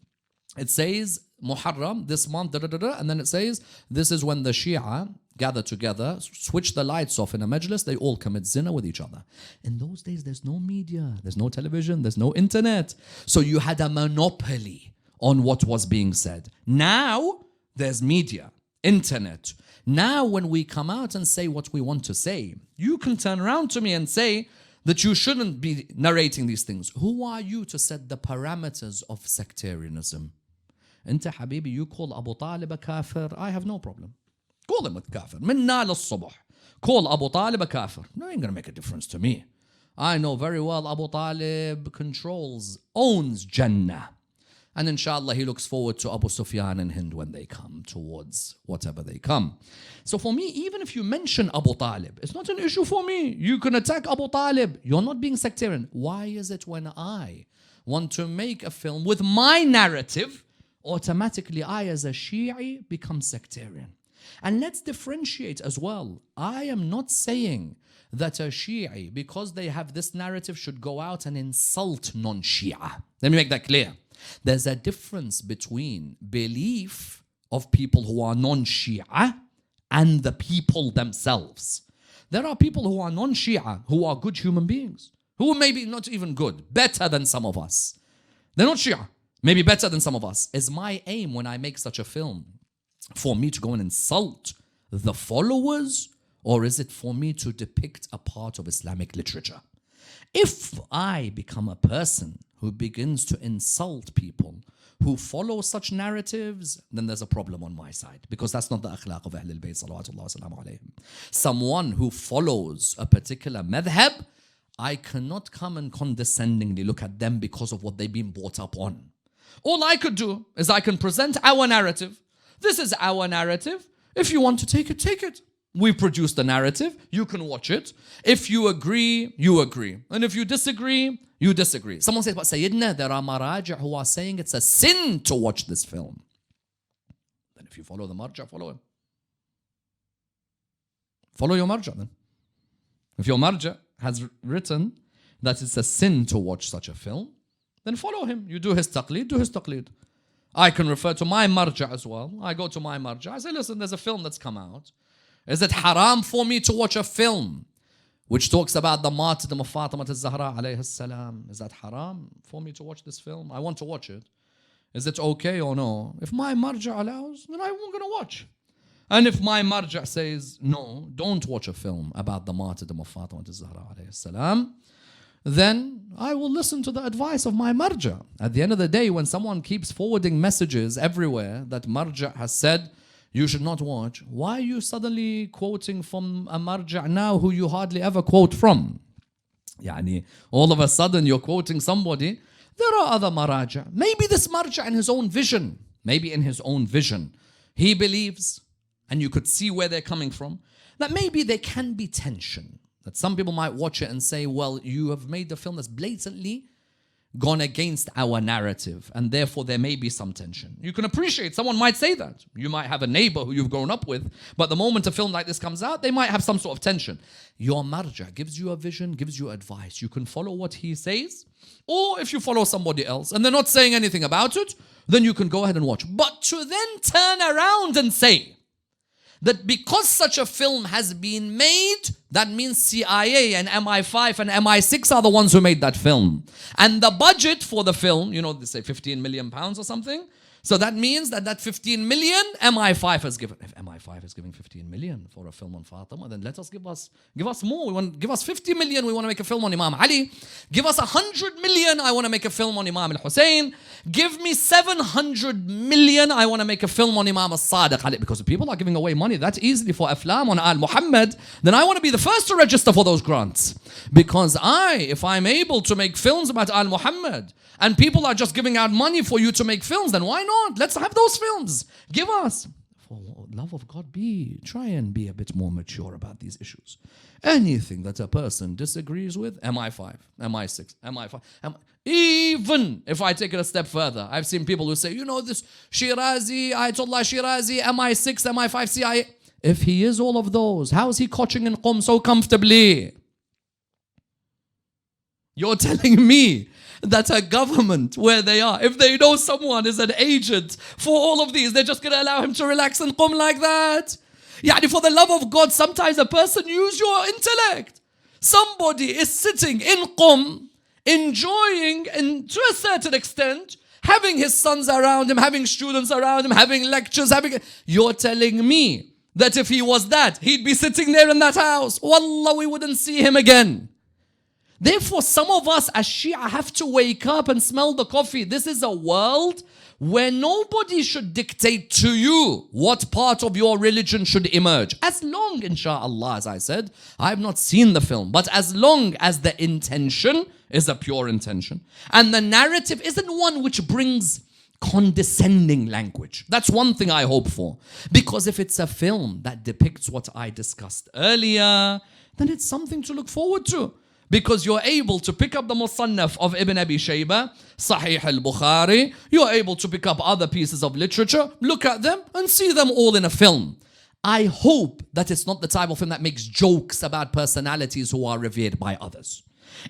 it says Muharram, this month, and then it says, this is when the Shia gather together, switch the lights off in a majlis, they all commit zina with each other. In those days, there's no media, there's no television, there's no internet. So you had a monopoly on what was being said. Now, there's media. internet. Now when we come out and say what we want to say, you can turn around to me and say that you shouldn't be narrating these things. Who are you to set the parameters of sectarianism? Inta habibi, you call Abu Talib a kafir, I have no problem. Call him a kafir. Minna lil-subh. Call Abu Talib a kafir. No, it ain't gonna make a difference to me. I know very well Abu Talib owns Jannah. And inshallah, he looks forward to Abu Sufyan and Hind when they come towards whatever they come. So for me, even if you mention Abu Talib, it's not an issue for me. You can attack Abu Talib. You're not being sectarian. Why is it when I want to make a film with my narrative, automatically I as a Shi'i become sectarian? And let's differentiate as well. I am not saying that a Shi'i, because they have this narrative, should go out and insult non-Shia. Let me make that clear. There's a difference between belief of people who are non-Shia and the people themselves. There are people who are non-Shia who are good human beings, who may be not even good, better than some of us. They're not Shia, maybe better than some of us. Is my aim when I make such a film for me to go and insult the followers, or is it for me to depict a part of Islamic literature? If I become a person who begins to insult people who follow such narratives, then there's a problem on my side, because that's not the akhlaq of Ahlul Bayt salawatullah wa salamu alayhim. Someone who follows a particular madhab, I cannot come and condescendingly look at them because of what they've been brought up on. All I could do is I can present our narrative. This is our narrative. If you want to take it, take it. We produced the narrative. You can watch it. If you agree, you agree. And if you disagree, you disagree. Someone says, but Sayyidina, there are maraja' who are saying it's a sin to watch this film. Then if you follow the marja', follow him. Follow your marja' then. If your marja' has written that it's a sin to watch such a film, then follow him. You do his taqleed, do his taqleed. I can refer to my marja' as well. I go to my marja'. I say, listen, there's a film that's come out. Is it haram for me to watch a film which talks about the martyrdom of Fatimah al-Zahra alayhi salam? Is that haram for me to watch this film? I want to watch it. Is it okay or no? If my marja' allows, then I'm going to watch. And if my marja' says, no, don't watch a film about the martyrdom of Fatimah al-Zahra alayhi salam, then I will listen to the advice of my marja'. At the end of the day, when someone keeps forwarding messages everywhere that marja' has said, you should not watch, why are you suddenly quoting from a marja' now who you hardly ever quote from? Yani, all of a sudden you're quoting somebody. There are other maraja'. Maybe this marja' in his own vision, he believes, and you could see where they're coming from, that maybe there can be tension. That some people might watch it and say, well, you have made the film that's blatantly gone against our narrative, and therefore there may be some tension. You can appreciate, someone might say that. You might have a neighbor who you've grown up with, but the moment a film like this comes out, they might have some sort of tension. Your marja' gives you a vision, gives you advice. You can follow what he says, or if you follow somebody else and they're not saying anything about it, then you can go ahead and watch. But to then turn around and say that because such a film has been made, that means CIA and MI5 and MI6 are the ones who made that film. And the budget for the film, you know, they say 15 million pounds or something. So that means that 15 million MI5 has given. If MI5 is giving 15 million for a film on Fatima, then let us give us more. Give us 50 million. We want to make a film on Imam Ali. Give us 100 million. I want to make a film on Imam al-Hussein. Give me 700 million. I want to make a film on Imam al-Sadiq. Because if people are giving away money that easily for Aflam on Al Muhammad, then I want to be the first to register for those grants. Because if I'm able to make films about Al Muhammad, and people are just giving out money for you to make films, then why not? Let's have those films. Give us. For love of God, try and be a bit more mature about these issues. Anything that a person disagrees with, MI5, MI6, MI5, even if I take it a step further, I've seen people who say, you know, this Shirazi, Ayatollah Shirazi, MI6, MI5, CIA. If he is all of those, how is he coaching in Qom so comfortably? You're telling me that a government where they are, if they know someone is an agent for all of these, they're just going to allow him to relax in Qom like that? Yani, for the love of God, sometimes a person use your intellect. Somebody is sitting in Qom, enjoying, and to a certain extent, having his sons around him, having students around him, having lectures, You're telling me that if he was that, he'd be sitting there in that house. Wallah, we wouldn't see him again. Therefore, some of us as Shia have to wake up and smell the coffee. This is a world where nobody should dictate to you what part of your religion should emerge. As long, inshallah, as I said, I have not seen the film, but as long as the intention is a pure intention, and the narrative isn't one which brings condescending language. That's one thing I hope for. Because if it's a film that depicts what I discussed earlier, then it's something to look forward to. Because you're able to pick up the Musannaf of Ibn Abi Shayba, Sahih al-Bukhari, you're able to pick up other pieces of literature, look at them and see them all in a film. I hope that it's not the type of film that makes jokes about personalities who are revered by others.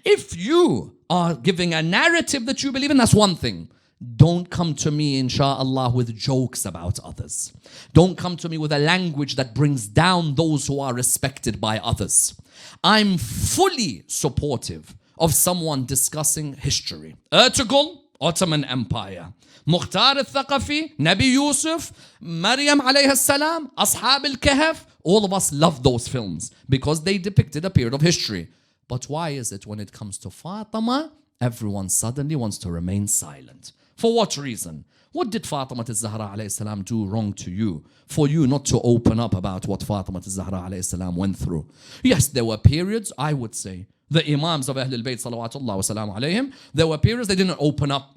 If you are giving a narrative that you believe in, that's one thing. Don't come to me, insha'Allah, with jokes about others. Don't come to me with a language that brings down those who are respected by others. I'm fully supportive of someone discussing history. Ertugrul, Ottoman Empire. Mukhtar al-Thaqafi, Nabi Yusuf, Maryam alayhi salam, Ashab al-Kahf. All of us love those films because they depicted a period of history. But why is it when it comes to Fatima, everyone suddenly wants to remain silent? For what reason? What did Fatima al-Zahra alayhi salam do wrong to you for you not to open up about what Fatima al-Zahra alayhi salam went through? Yes, there were periods, I would say, the Imams of Ahlul Bayt salawatullah wa salam alayhim, there were periods they didn't open up.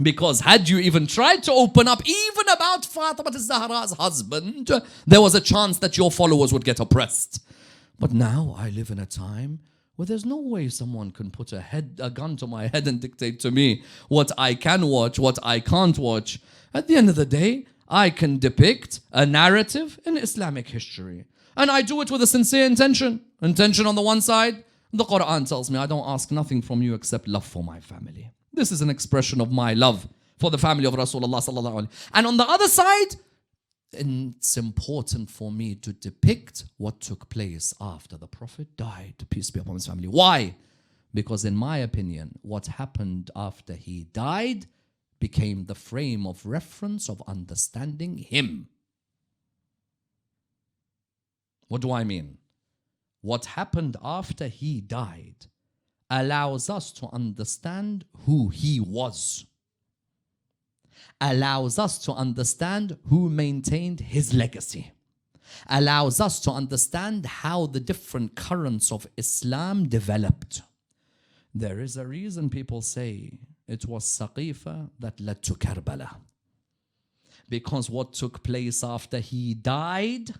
Because had you even tried to open up even about Fatima al-Zahra's husband, there was a chance that your followers would get oppressed. But now I live in a time where there's no way someone can put a gun to my head and dictate to me what I can watch, what I can't watch. At the end of the day, I can depict a narrative in Islamic history. And I do it with a sincere intention. Intention on the one side, the Quran tells me I don't ask nothing from you except love for my family. This is an expression of my love for the family of Rasulullah sallallahu alaihi wasallam. And on the other side, it's important for me to depict what took place after the Prophet died, peace be upon his family. Why? Because in my opinion, what happened after he died became the frame of reference of understanding him. What do I mean? What happened after he died allows us to understand who he was. Allows us to understand who maintained his legacy. Allows us to understand how the different currents of Islam developed. There is a reason people say it was Saqifa that led to Karbala. Because what took place after he died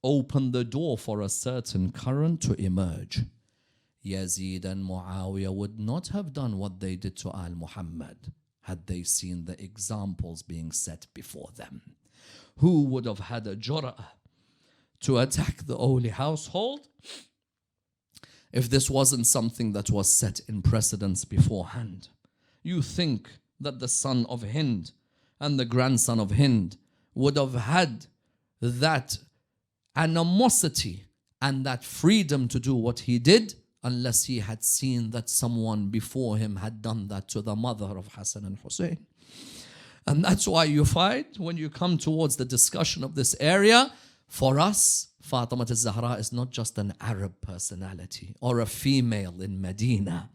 opened the door for a certain current to emerge. Yazid and Muawiyah would not have done what they did to Al-Muhammad had they seen the examples being set before them. Who would have had a jur'ah to attack the holy household if this wasn't something that was set in precedence beforehand? You think that the son of Hind and the grandson of Hind would have had that animosity and that freedom to do what he did unless he had seen that someone before him had done that to the mother of Hassan and Hussein. And that's why you find when you come towards the discussion of this area, for us, Fatima al-Zahra is not just an Arab personality or a female in Medina.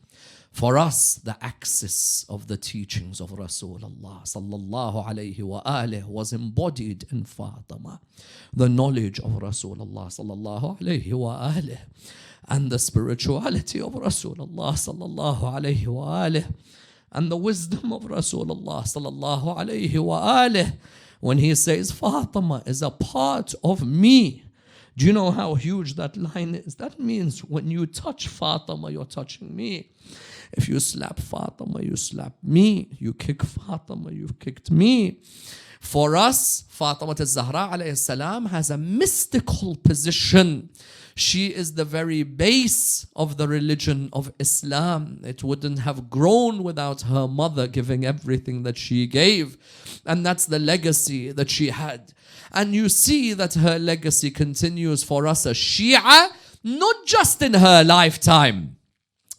For us, the axis of the teachings of Rasulullah sallallahu alayhi wa alihi was embodied in Fatima. The knowledge of Rasulullah sallallahu alayhi wa alihi and the spirituality of Rasulullah sallallahu alayhi wa alihi and the wisdom of Rasulullah sallallahu alayhi wa alihi. When he says Fatima is a part of me, do you know how huge that line is? That means when you touch Fatima, you're touching me. If you slap Fatima, you slap me. You kick Fatima, you've kicked me. For us, Fatima al-Zahra alayhi salam has a mystical position. She is the very base of the religion of Islam. It wouldn't have grown without her mother giving everything that she gave. And that's the legacy that she had. And you see that her legacy continues for us as Shia, not just in her lifetime,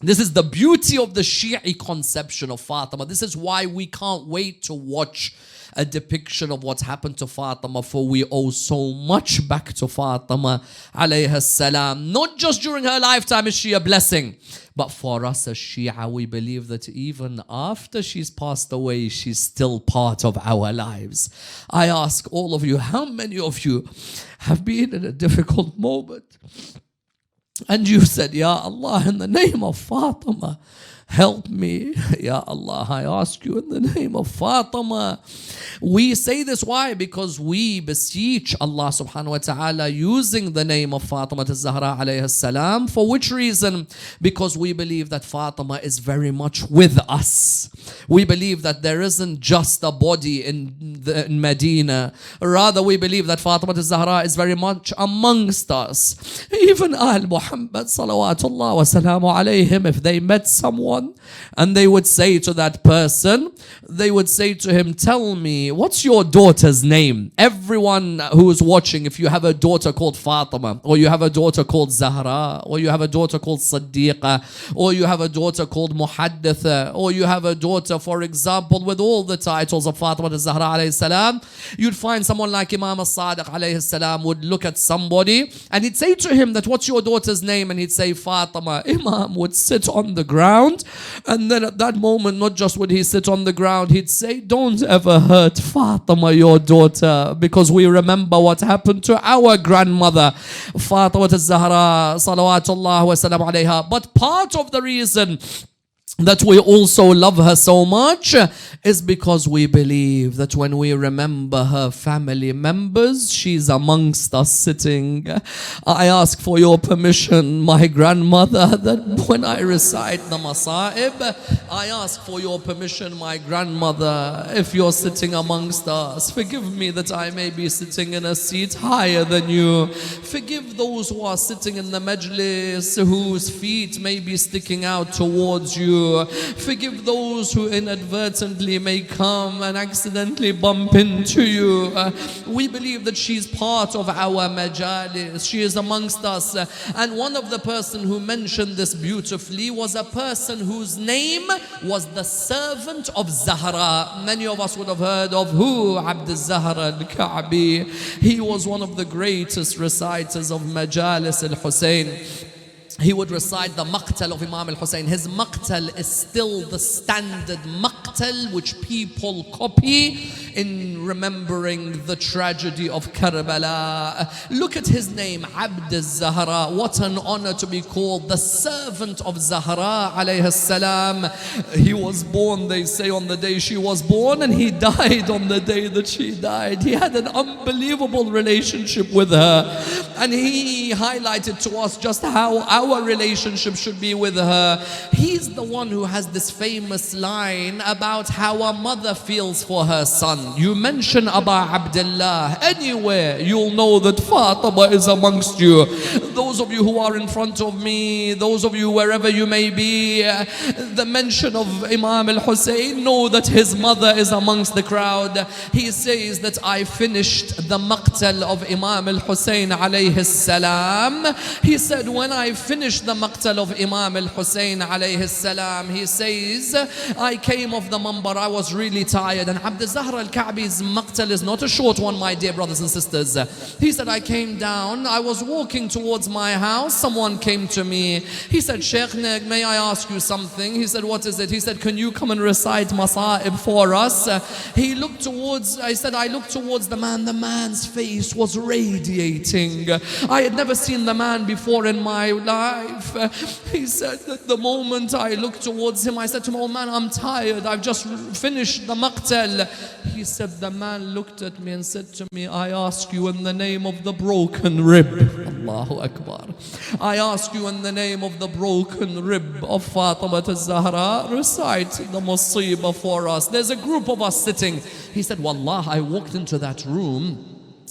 This is the beauty of the Shi'i conception of Fatima. This is why we can't wait to watch a depiction of what's happened to Fatima, for we owe so much back to Fatima alayha salam. Not just during her lifetime is she a blessing, but for us as Shia, we believe that even after she's passed away, she's still part of our lives. I ask all of you, how many of you have been in a difficult moment and you said, Ya Allah, in the name of Fatima, help me. Ya Allah, I ask you in the name of Fatima. We say this, why? Because we beseech Allah subhanahu wa ta'ala using the name of Fatima al-Zahra alayhi salam. For which reason? Because we believe that Fatima is very much with us. We believe that there isn't just a body in Medina. Rather, we believe that Fatima al-Zahra is very much amongst us. Even Ahl Muhammad salawatullah wa salamu alayhim, if they met someone and they would say to that person, they would say to him, tell me, what's your daughter's name? Everyone who is watching, if you have a daughter called Fatima, or you have a daughter called Zahra, or you have a daughter called Siddiqa, or you have a daughter called Muhadditha, or you have a daughter, for example, with all the titles of Fatima al-Zahra alayhi salam, you'd find someone like Imam al-Sadiq alayhi salam would look at somebody and he'd say to him that, what's your daughter's name? And he'd say Fatima. Imam would sit on the ground, and then at that moment, not just would he sit on the ground, he'd say, don't ever hurt Fatima, your daughter, because we remember what happened to our grandmother, Fatima al-Zahra, salawatullah wa salam alayha. But part of the reason that we also love her so much is because we believe that when we remember her family members, she's amongst us sitting. I ask for your permission, my grandmother, that when I recite the Masa'ib, I ask for your permission, my grandmother, if you're sitting amongst us, forgive me that I may be sitting in a seat higher than you. Forgive those who are sitting in the majlis, whose feet may be sticking out towards you. Forgive those who inadvertently may come and accidentally bump into you. We believe that she's part of our majalis. She is amongst us. And one of the person who mentioned this beautifully was a person whose name was the servant of Zahra. Many of us would have heard of who? Abd al-Zahra al-Ka'bi. He was one of the greatest reciters of majalis al-Hussein. He would recite the maqtal of Imam al-Hussein. His maqtal is still the standard maqtal which people copy in remembering the tragedy of Karbala. Look at his name, Abd al-Zahra. What an honor to be called the servant of Zahra alayhi salam. He was born, they say, on the day she was born, and he died on the day that she died. He had an unbelievable relationship with her, and he highlighted to us just how our relationship should be with her. He's the one who has this famous line about how a mother feels for her son. You mention Aba Abdullah anywhere, you'll know that Fatima is amongst you. Those of you who are in front of me, those of you wherever you may be, the mention of Imam al-Hussein, know that his mother is amongst the crowd. He says that I finished the maqtal of Imam al-Hussein alayhi salam. He said, when I finished the maqtal of Imam al-Hussein alayhi salam, he says, I came off the mambar, I was really tired. And Abd al-Zahra al-Ka'bi's maqtal is not a short one, my dear brothers and sisters. He said, I came down, I was walking towards my house, someone came to me. He said, Sheikh Neg, may I ask you something? He said, what is it? He said, can you come and recite Masa'ib for us? He looked towards, I said, I looked towards the man. The man's face was radiating. I had never seen the man before in my life. He said that the moment I looked towards him, I said to him, oh man, I'm tired, I've just finished the maqtal. He said, the man looked at me and said to me, I ask you in the name of the broken rib, Allahu Akbar, I ask you in the name of the broken rib of Fatima al-Zahra, recite the musibah for us. There's a group of us sitting. He said, wallah, I walked into that room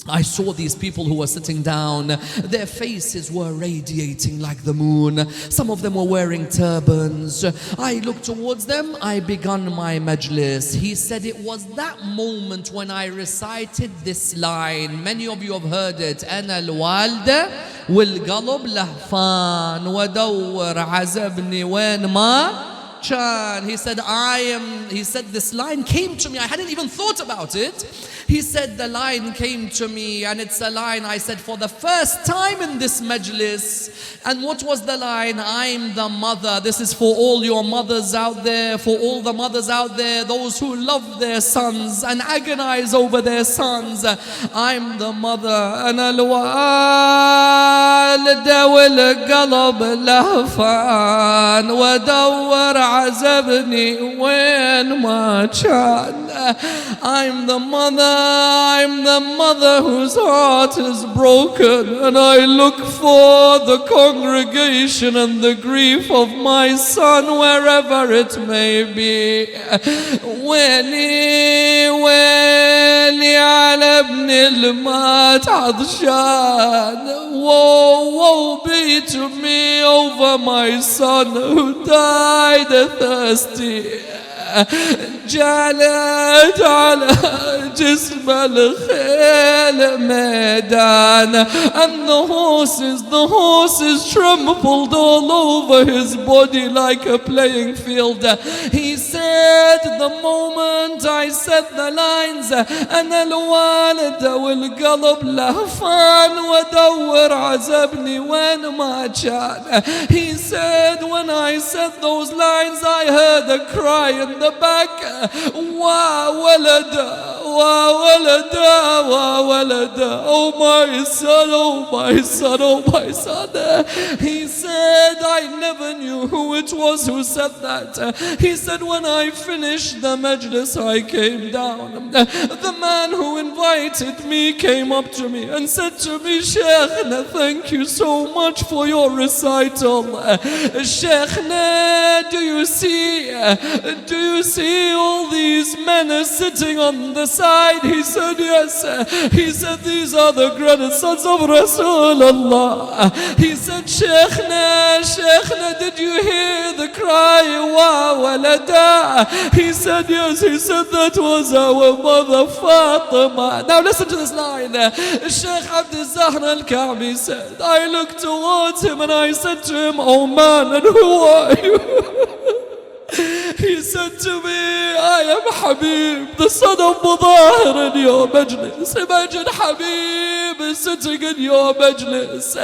I saw these people who were sitting down. Their faces were radiating like the moon. Some of them were wearing turbans. I looked towards them. I began my majlis. He said it was that moment when I recited this line. Many of you have heard it. أنا الوالدة والقلب لهفان ودور عزبني وين ما كان. He said this line came to me. I hadn't even thought about it. He said the line came to me, and it's a line I said for the first time in this majlis. And what was the line? I'm the mother. This is for all your mothers out there, for all the mothers out there, those who love their sons and agonize over their sons. I'm the mother. أنا الوالدة والقلب لهفان ودور عزبني وين ما كان. I'm the mother whose heart is broken, and I look for the congregation and the grief of my son wherever it may be. ويلي على ابن المات عطشان. Woe be to me over my son who died thirsty. جعلت على جسم الخيل ميدان. And the horses trembled all over his body like a playing field. He said, the moment I said the lines, أنا الوالدة والقلب لهفان ودور عزبني وين ما كان. He said, when I said those lines, I heard a cry in the back. وولدا وولدا وولدا. Oh my son, oh my son, oh my son. He said, I never knew who it was who said that. He said, when I finished the majlis, I came down. The man who invited me came up to me and said to me, Sheikhna, thank you so much for your recital. Sheikhna, do you see all these men are sitting on the side? He said, yes. He said, these are the grandsons of Rasulullah. He said, Sheikhna, did you hear the cry, wa walada? He said, yes. He said, that was our mother Fatima. Now listen to this line. Sheikh Abdul Zahra al-Ka'bi said, I looked towards him and I said to him, oh man, and who are you? He said to me, I am Habib, the son of Mudahir in your majlis. Imagine Habib is sitting in your majlis.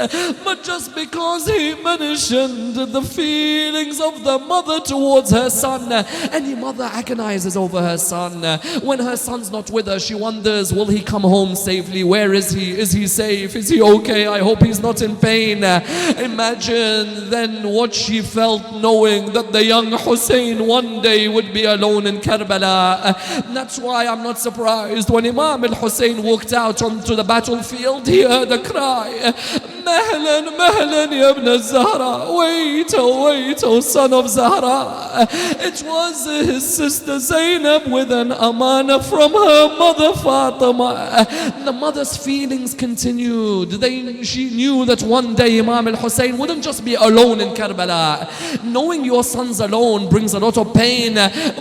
But just because he mentioned the feelings of the mother towards her son, any mother agonizes over her son. When her son's not with her, she wonders, will he come home safely? Where is he? Is he safe? Is he okay? I hope he's not in pain. Imagine then what she felt knowing that the young Hussein one day would be alone in Karbala. That's why I'm not surprised when Imam al-Hussein walked out onto the battlefield, he heard a cry, Mahlan, Mahlan, ya ibn al-Zahra. Wait, oh son of Zahra. It was his sister Zainab with an amana from her mother Fatima. The mother's feelings continued. She knew that one day Imam al-Hussein wouldn't just be alone in Karbala. Knowing your son's alone brings a lot of pain,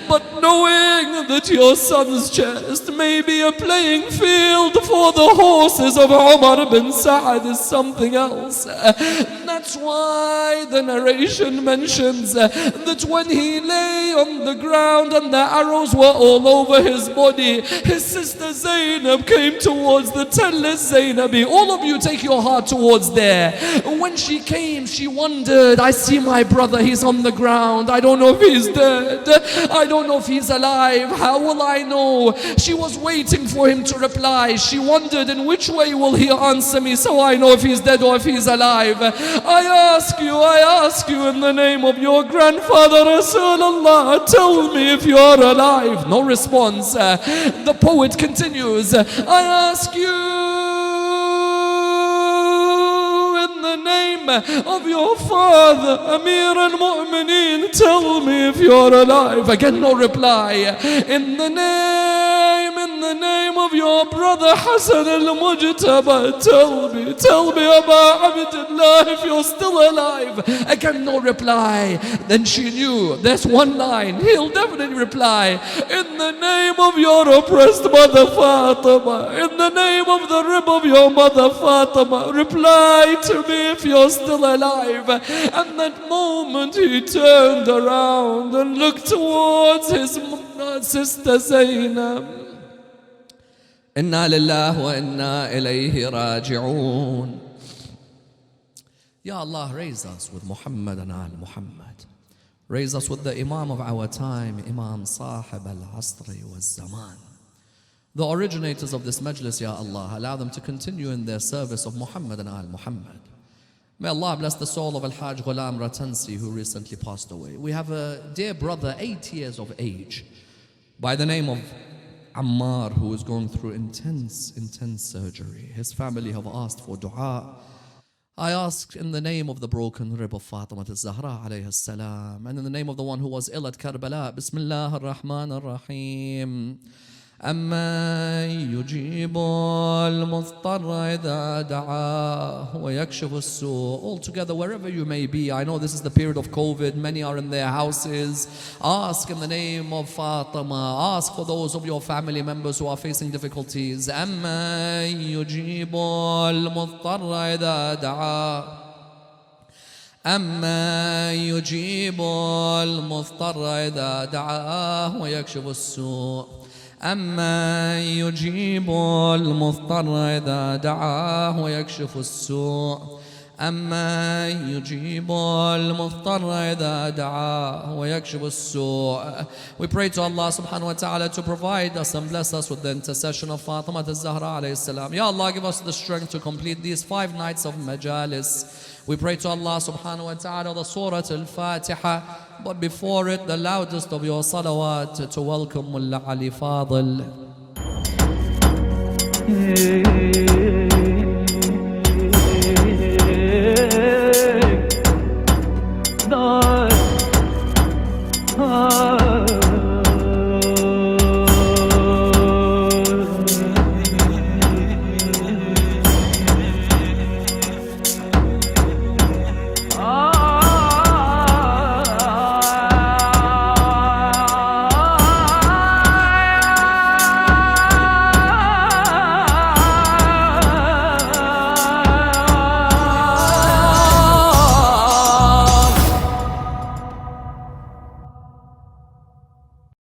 but knowing that your son's chest may be a playing field for the horses of Umar bin Sa'ad is something else. That's why the narration mentions that when he lay on the ground and the arrows were all over his body, his sister Zainab came towards the tellers. Zainabi, all of you take your heart towards there. When she came, she wondered, I see my brother, he's on the ground. I don't know if he's dead. I don't know if he's alive. How will I know? She was waiting for him to reply. She wondered, in which way will he answer me so I know if he's dead or if he's alive. I ask you in the name of your grandfather Rasulullah, tell me if you're alive. No response. The poet continues, I ask you in the name of your father Amir al-Mu'mineen, tell me if you're alive. Again no reply. In the name the name of your brother Hassan al-Mujtaba, tell me about Abdullah if you're still alive. Again, no reply. Then she knew there's one line, he'll definitely reply. In the name of your oppressed mother Fatima, in the name of the rib of your mother Fatima, reply to me if you're still alive. And that moment he turned around and looked towards his sister Zainab. Inna lillahi wa inna ilayhi raji'un. Ya Allah, raise us with Muhammad and Al Muhammad. Raise us with the Imam of our time, Imam Sahib al-Asri wal-Zaman. The originators of this majlis, Ya Allah, allow them to continue in their service of Muhammad and Al Muhammad. May Allah bless the soul of Al-Hajj Ghulam Ratansi, who recently passed away. We have a dear brother, 8 years of age, by the name of Ammar, who is going through intense surgery. His family have asked for dua. I ask in the name of the broken rib of Fatima al-Zahra alayhi salam, and in the name of the one who was ill at Karbala, Bismillah ar-Rahman ar-Rahim. أَمَّن يُجِيبُ الْمُضْطَرَّ إِذَا دَعَاهُ وَيَكْشِفُ السُّوءَ. All together, wherever you may be, I know this is the period of COVID, many are in their houses. Ask in the name of Fatima, ask for those of your family members who are facing difficulties. أَمَّن يُجِيبُ الْمُضْطَرَّ إِذَا دَعَاهُ أَمَّن يُجِيبُ الْمُضْطَرَّ إِذَا دَعَاهُ وَيَكْشِفُ السُّوءَ أَمَّن يُجِيبُ الْمُضْطَرَّ إِذَا دَعَاهُ وَيَكْشِفُ السُّوءَ أَمَّن يُجِيبُ الْمُضْطَرَّ إِذَا دَعَاهُ وَيَكْشِفُ السُّوءَ. We pray to Allah subhanahu wa ta'ala to provide us and bless us with the intercession of Fatima al-Zahra alayhi salam. Ya Allah, give us the strength to complete these 5 nights of majalis. We pray to Allah subhanahu wa ta'ala the Surah Al-Fatiha, but before it the loudest of your salawat to welcome Mullah Ali Fadil.